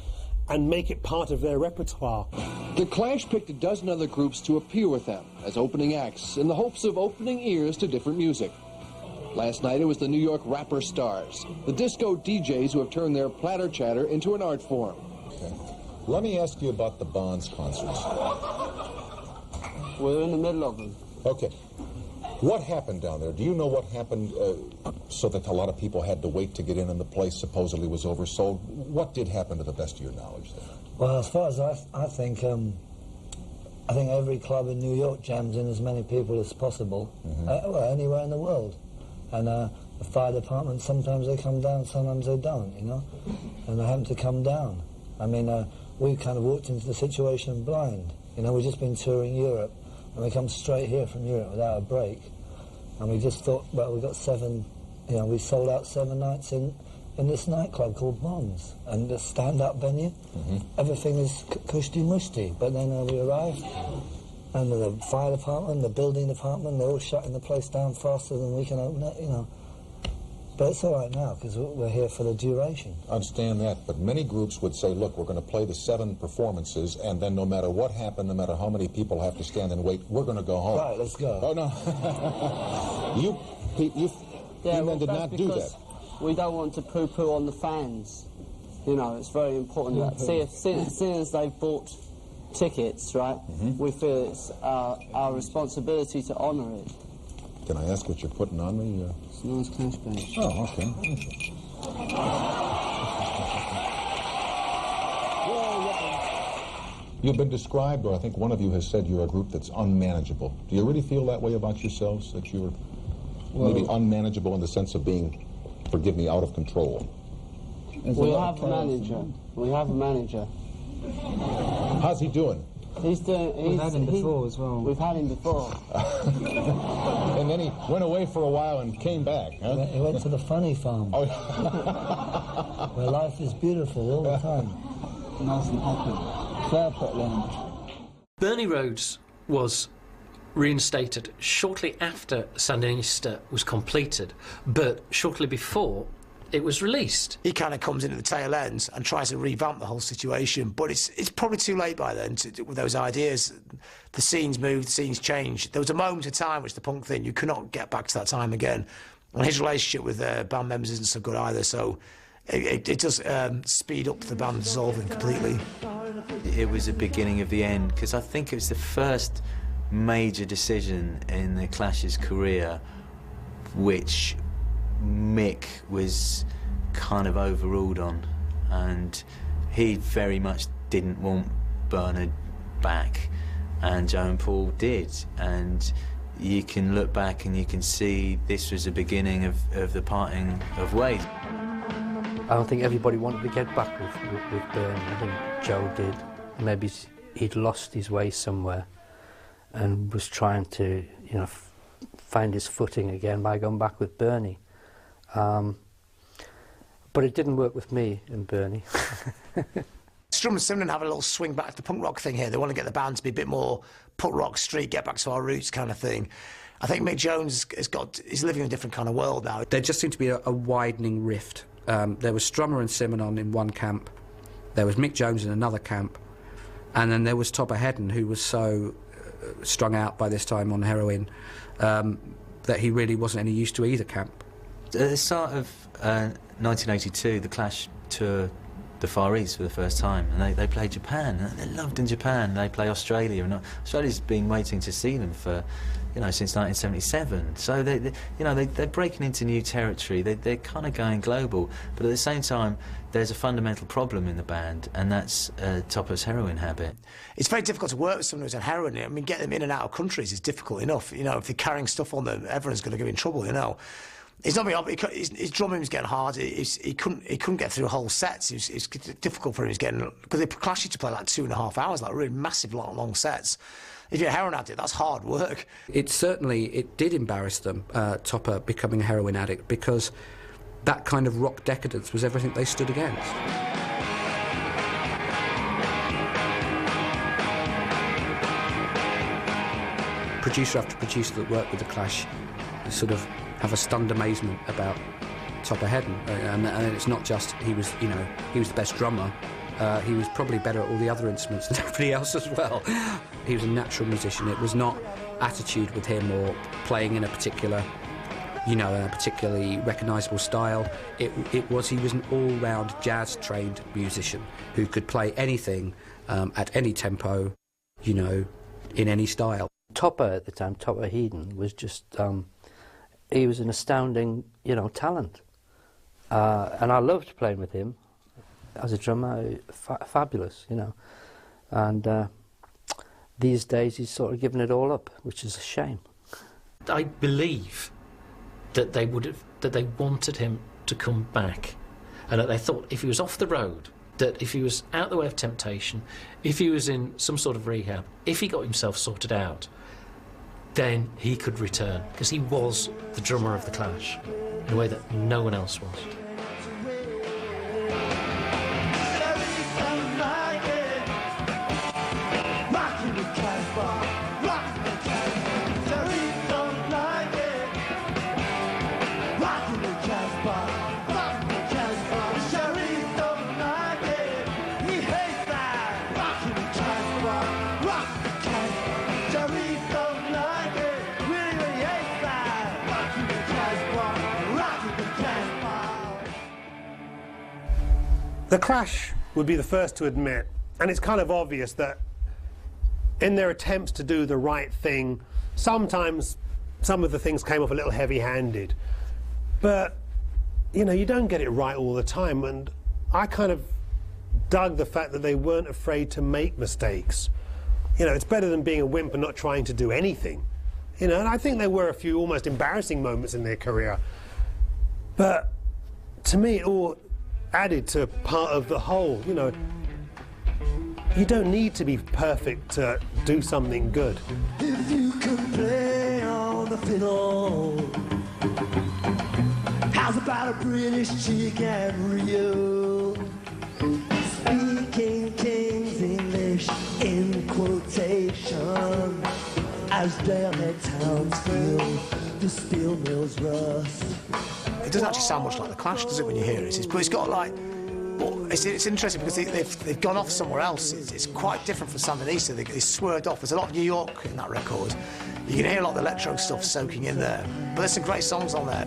and make it part of their repertoire. The Clash picked a dozen other groups to appear with them as opening acts in the hopes of opening ears to different music. Last night it was the New York rapper stars, the disco DJs who have turned their platter chatter into an art form. Okay. Let me ask you about the Bonds concerts. We're in the middle of them. Okay. What happened down there? Do you know what happened so that a lot of people had to wait to get in and the place supposedly was oversold? What did happen to the best of your knowledge there? Well, as far as I think every club in New York jams in as many people as possible, well, anywhere in the world. And the fire department, sometimes they come down, sometimes they don't, you know? And they happen to come down. I mean, we kind of walked into the situation blind. You know, we've just been touring Europe. And we come straight here from Europe without a break. And we just thought, well, we got we sold out 7 nights in this nightclub called Bonds. And the stand-up venue, everything is cushty-mushty. But then we arrived, and the fire department, the building department, they're all shutting the place down faster than we can open it, you know. But it's all right now, because we're here for the duration. I understand that, but many groups would say, look, we're going to play the 7 performances, and then no matter what happened, no matter how many people have to stand and wait, we're going to go home. Right, let's go. Oh, no. you did not do that. We don't want to poo-poo on the fans. You know, it's very important that, seeing as they've bought tickets, right, we feel it's our responsibility to honour it. Can I ask what you're putting on me? It's a nice cash bag. Oh, okay. You've been described, or I think one of you has said you're a group that's unmanageable. Do you really feel that way about yourselves, that you're maybe unmanageable in the sense of being, forgive me, out of control? We have a manager. We have a manager. How's he doing? He's doing... We've had him before as well. We've had him before. And then he went away for a while and came back, huh? He went to the funny farm. Oh. Where life is beautiful all the time. Nice and happy. Fairport Lounge. Bernie Rhodes was reinstated shortly after Sandinista was completed, but shortly before it was released. He kind of comes in at the tail end and tries to revamp the whole situation, but it's probably too late by then with those ideas. The scenes moved, the scenes changed. There was a moment of time which the punk thing, you could not get back to that time again. And his relationship with band members isn't so good either, so it does speed up the band dissolving completely. It was the beginning of the end, because I think it was the first major decision in the Clash's career which Mick was kind of overruled on, and he very much didn't want Bernard back, and Joe and Paul did, and you can look back and you can see this was the beginning of the parting of ways. I don't think everybody wanted to get back with Bernie. I think Joe did. Maybe he'd lost his way somewhere and was trying to, you know, find his footing again by going back with Bernie. But it didn't work with me and Bernie. Strum and Simon have a little swing back to the punk rock thing here. They want to get the band to be a bit more punk rock, street, get back to our roots kind of thing. I think Mick Jones is living in a different kind of world now. There just seemed to be a widening rift. There was Strummer and Simonon in one camp, there was Mick Jones in another camp, and then there was Topper Headon, who was so strung out by this time on heroin that he really wasn't any use to either camp. At the start of 1982, the Clash toured the Far East for the first time, and they played Japan. They're loved in Japan. They play Australia, and Australia's been waiting to see them for, you know, since 1977. So they're breaking into new territory. They're kind of going global, but at the same time, there's a fundamental problem in the band, and that's Topper's heroin habit. It's very difficult to work with someone who's on heroin. I mean, get them in and out of countries is difficult enough. You know, if they're carrying stuff on them, everyone's going to get in trouble. You know. It's not his drumming was getting hard. He couldn't get through whole sets. It's difficult for him. He's getting, because they Clash used to play like 2.5 hours, like really massive long sets. If you're a heroin addict, that's hard work. It did embarrass them, Topper becoming a heroin addict, because that kind of rock decadence was everything they stood against. Producer after producer that worked with the Clash sort of have a stunned amazement about Topper Headon, and it's not just he was the best drummer. He was probably better at all the other instruments than everybody else as well. He was a natural musician. It was not attitude with him or playing in a particular, in a particularly recognisable style. He was an all-round jazz-trained musician who could play anything at any tempo, in any style. Topper at the time, Topper Headon, was just he was an astounding, talent, and I loved playing with him as a drummer. Fabulous, and these days he's sort of given it all up, which is a shame. I believe that they wanted him to come back, and that they thought if he was off the road, that if he was out the way of temptation, if he was in some sort of rehab, if he got himself sorted out, then he could return, because he was the drummer of the Clash in a way that no one else was. The Clash would be the first to admit, and it's kind of obvious, that in their attempts to do the right thing, sometimes some of the things came off a little heavy-handed. But, you don't get it right all the time, and I kind of dug the fact that they weren't afraid to make mistakes. You know, it's better than being a wimp and not trying to do anything. You know, and I think there were a few almost embarrassing moments in their career. But to me, it all added to part of the whole. You know, you don't need to be perfect to do something good. If you could play on the fiddle, how's about a British chick and Rio? Speaking King's English in quotation, as down at Townsville, the steel mills rust. It doesn't actually sound much like The Clash, does it, when you hear it? But it's got like... Well, it's interesting because they've gone off somewhere else. It's quite different from Sandinista. They swerved off. There's a lot of New York in that record. You can hear a lot of the electro stuff soaking in there. But there's some great songs on there.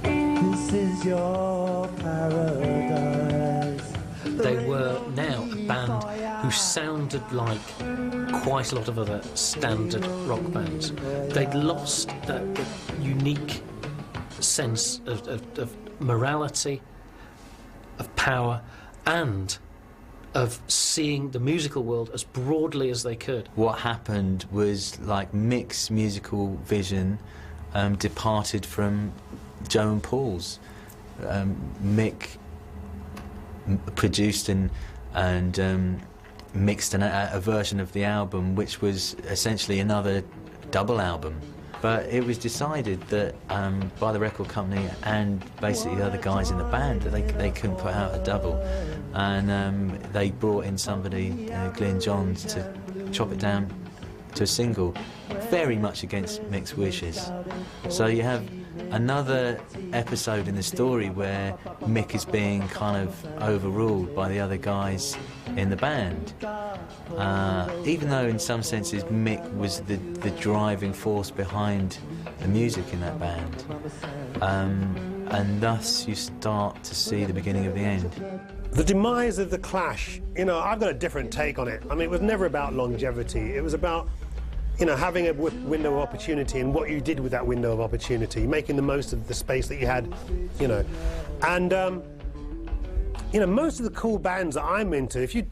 This is your paradise. They were now a band who sounded like quite a lot of other standard rock bands. They'd lost that unique sense of morality, of power, and of seeing the musical world as broadly as they could. What happened was, like, Mick's musical vision departed from Joe and Paul's. Mick produced and mixed a version of the album which was essentially another double album. But it was decided that by the record company and basically the other guys in the band that they couldn't put out a double, and they brought in somebody, Glyn Johns, to chop it down to a single, very much against Mick's wishes. So you have another episode in the story where Mick is being kind of overruled by the other guys in the band, even though in some senses Mick was the driving force behind the music in that band, and thus you start to see the beginning of the end. The demise of The Clash, you know, I've got a different take on it. I mean, it was never about longevity. It was about, you know, having a window of opportunity and what you did with that window of opportunity, making the most of the space that you had, you know. And, you know, most of the cool bands that I'm into, if you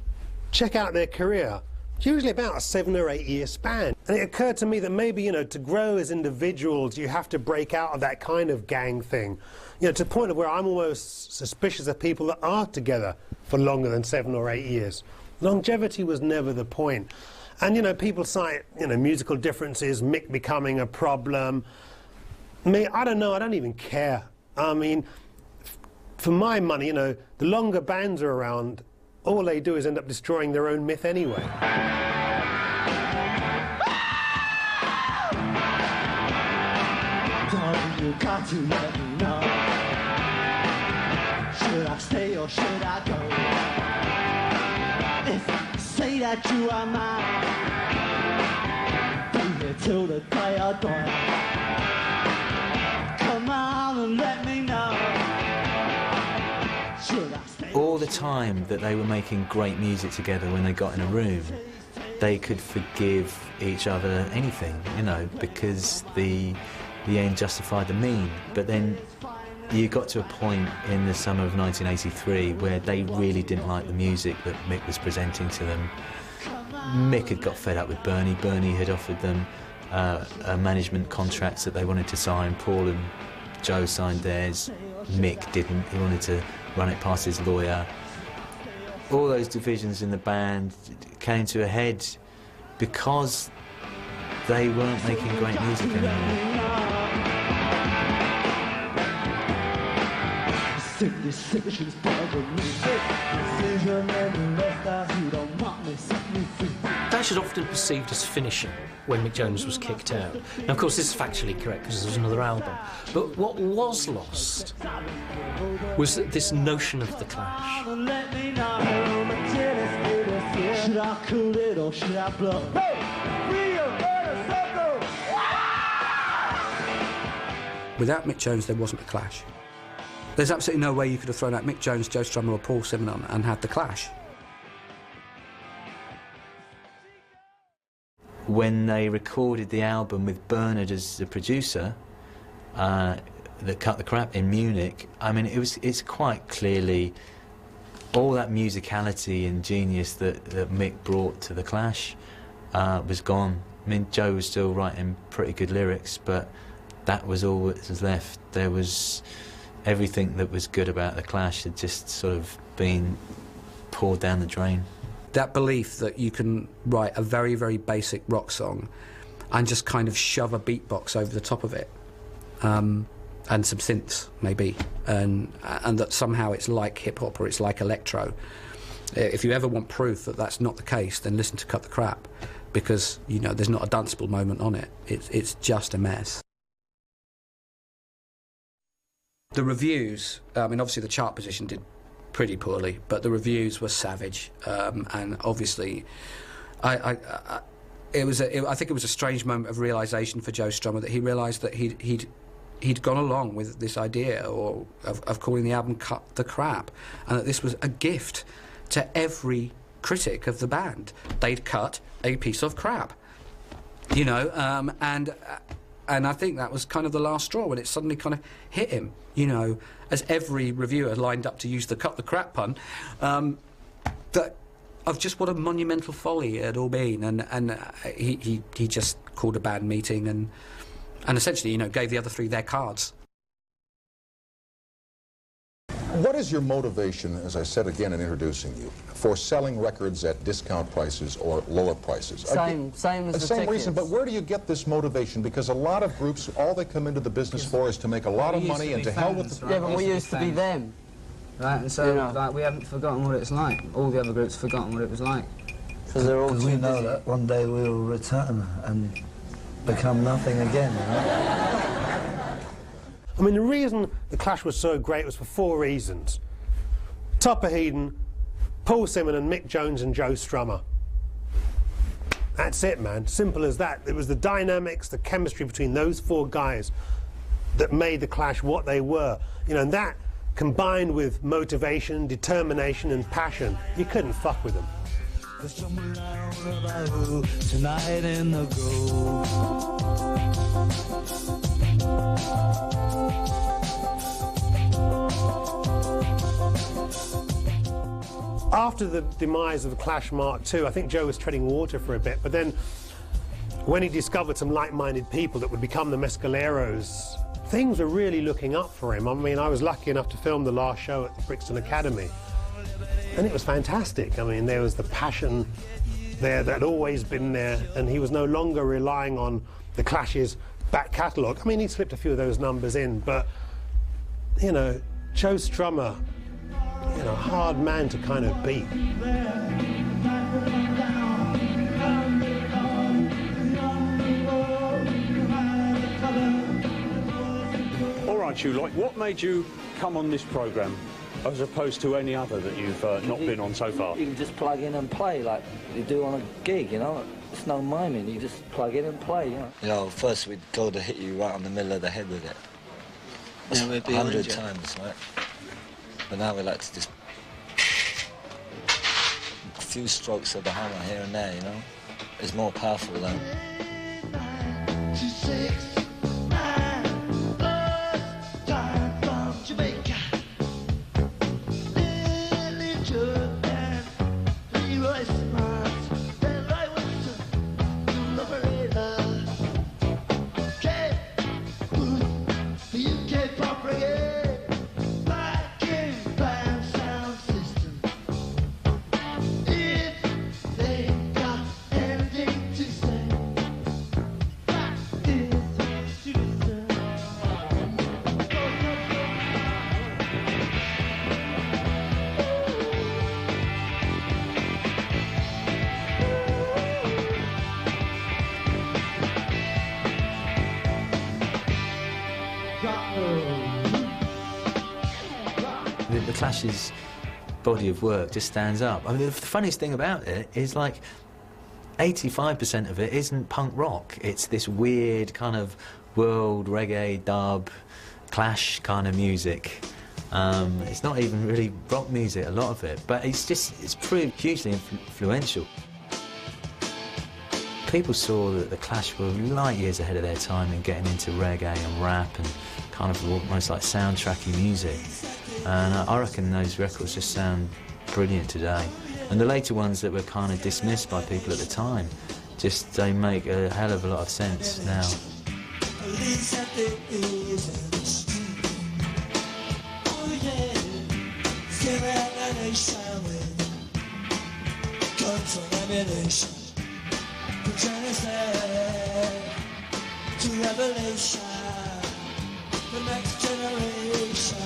check out their career, it's usually about a 7 or 8 year span. And it occurred to me that maybe, you know, to grow as individuals, you have to break out of that kind of gang thing. You know, to the point of where I'm almost suspicious of people that are together for longer than 7 or 8 years. Longevity was never the point. And, you know, people cite, you know, musical differences, Mick becoming a problem. Me, I don't know, I don't even care. I mean, for my money, you know, the longer bands are around, all they do is end up destroying their own myth anyway. Darling, you got to let me know. Should I stay or should I go? If you say that you are mine, be here till the day I die. Come on and let me know. Should I stay? All the time that they were making great music together, when they got in a room, they could forgive each other anything, you know, because the end justified the mean. But then you got to a point in the summer of 1983 where they really didn't like the music that Mick was presenting to them. Mick had got fed up with Bernie. Bernie had offered them management contracts that they wanted to sign. Paul and Joe signed theirs. Mick didn't. He wanted to run it past his lawyer. All those divisions in the band came to a head because they weren't making great music anymore. Clash is often perceived as finishing when Mick Jones was kicked out. Now, of course, this is factually correct because there was another album. But what was lost was this notion of the Clash. Should I cool it or should I blow? Without Mick Jones, there wasn't a Clash. There's absolutely no way you could have thrown out Mick Jones, Joe Strummer or Paul Simon and had the Clash. When they recorded the album with Bernard as the producer, that Cut the Crap in Munich, I mean, it's quite clearly all that musicality and genius that Mick brought to the Clash was gone. I mean, Joe was still writing pretty good lyrics, but that was all that was left. There was everything that was good about the Clash had just sort of been poured down the drain. That belief that you can write a very, very basic rock song and just kind of shove a beatbox over the top of it, and some synths maybe, and that somehow it's like hip-hop or it's like electro. If you ever want proof that that's not the case, then listen to Cut the Crap, because, you know, there's not a danceable moment on it. It's just a mess. The reviews, I mean, obviously the chart position did pretty poorly, but the reviews were savage, and obviously I think it was a strange moment of realisation for Joe Strummer, that he realised that he'd gone along with this idea of calling the album Cut the Crap, and that this was a gift to every critic of the band. They'd cut a piece of crap, you know, and I think that was kind of the last straw, when it suddenly kind of hit him, you know, as every reviewer lined up to use the Cut the Crap pun, that of just what a monumental folly it had all been, and he just called a band meeting and essentially, you know, gave the other three their cards. What is your motivation, as I said again in introducing you, for selling records at discount prices or lower prices? Same as the same tickets. reason, but where do you get this motivation? Because a lot of groups, all they come into the business for is to make a lot of money and to hell with the... Yeah, but we used to be them. Right, and so, like, we haven't forgotten what it's like. All the other groups have forgotten what it was like. Because we know that one day we will return and become nothing again, you know? I mean, the reason the Clash was so great was for 4 reasons. Tupper Headon, Paul Simon and Mick Jones and Joe Strummer. That's it, man. Simple as that. It was the dynamics, the chemistry between those 4 guys that made the Clash what they were. You know, and that, combined with motivation, determination and passion, you couldn't fuck with them. Tonight in the grove. After the demise of the Clash Mark II, I think Joe was treading water for a bit, but then when he discovered some like-minded people that would become the Mescaleros, things were really looking up for him. I mean, I was lucky enough to film the last show at the Brixton Academy, and it was fantastic. I mean, there was the passion there that had always been there, and he was no longer relying on the Clash's back catalogue. I mean, he slipped a few of those numbers in, but, you know, Joe Strummer, you know, hard man to kind of beat. All right, you lot, what made you come on this programme as opposed to any other that you've not been on so far? You can just plug in and play like you do on a gig, you know? It's no miming, you just plug in and play, you know? You know, first we'd go to hit you right on the middle of the head with it. Yeah, we'd be 100 times, right? But now we like to just... a few strokes of the hammer here and there, you know? It's more powerful than... The Clash's body of work just stands up. I mean, the funniest thing about it is, like, 85% of it isn't punk rock. It's this weird kind of world reggae, dub, Clash kind of music. It's not even really rock music, a lot of it, but it's proved hugely influential. People saw that the Clash were light years ahead of their time in getting into reggae and rap and kind of almost like soundtracky music. And I reckon those records just sound brilliant today. And the later ones that were kind of dismissed by people at the time, just they make a hell of a lot of sense now. Police at the ears of the street. Oh yeah, still out and they shine with guns and ammunition. From genocide to revelation, the next generation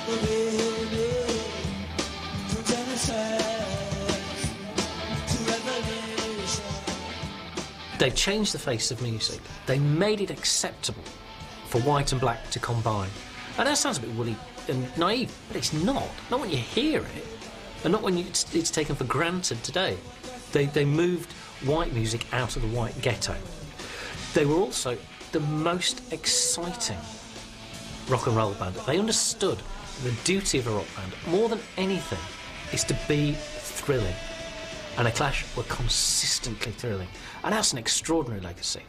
will be from genocide to revelation. They changed the face of music. They made it acceptable for white and black to combine. And that sounds a bit woolly and naive, but it's not. Not when you hear it, and not when it's taken for granted today. They moved white music out of the white ghetto. They were also the most exciting rock and roll band. They understood the duty of a rock band, more than anything, is to be thrilling. And The Clash were consistently thrilling. And that's an extraordinary legacy.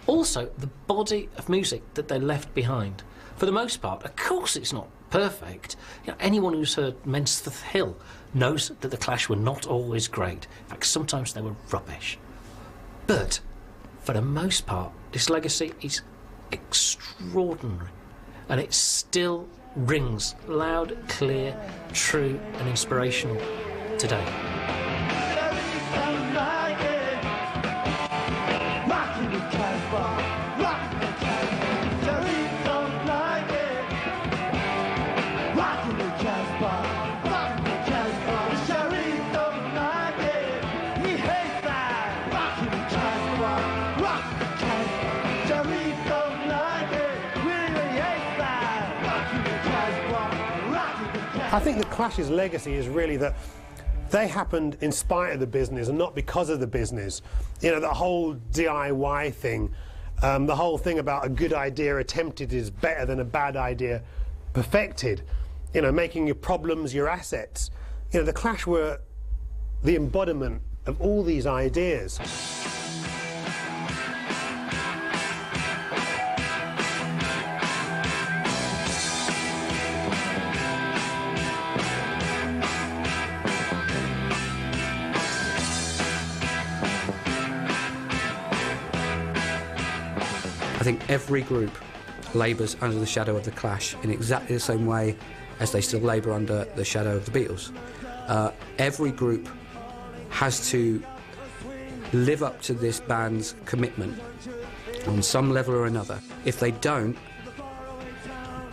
Also, the body of music that they left behind. For the most part, of course it's not perfect. You know, anyone who's heard Mensforth Hill knows that The Clash were not always great. In fact, sometimes they were rubbish. But, for the most part, this legacy is extraordinary. And it still rings loud, clear, true and inspirational today. I think the Clash's legacy is really that they happened in spite of the business and not because of the business. You know, the whole DIY thing, the whole thing about a good idea attempted is better than a bad idea perfected. You know, making your problems your assets. You know, the Clash were the embodiment of all these ideas. I think every group labours under the shadow of the Clash in exactly the same way as they still labour under the shadow of the Beatles. Every group has to live up to this band's commitment on some level or another. If they don't,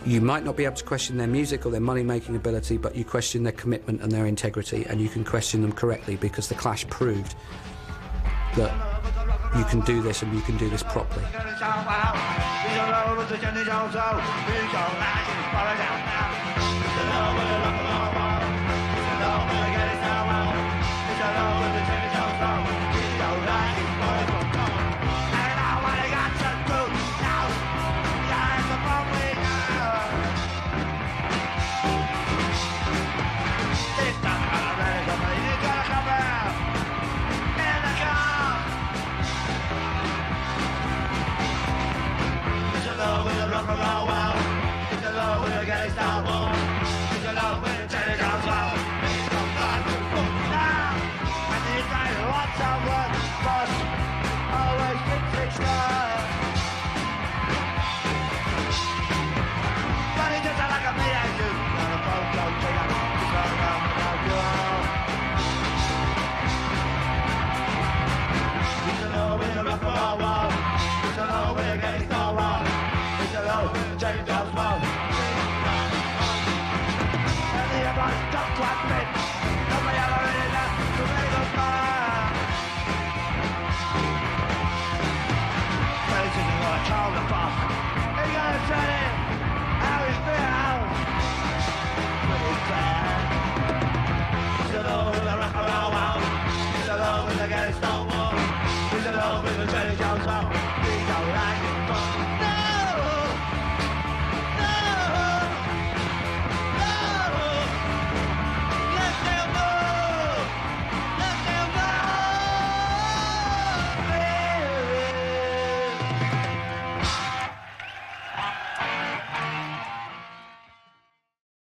you might not be able to question their music or their money-making ability, but you question their commitment and their integrity, and you can question them correctly because the Clash proved that you can do this and you can do this properly.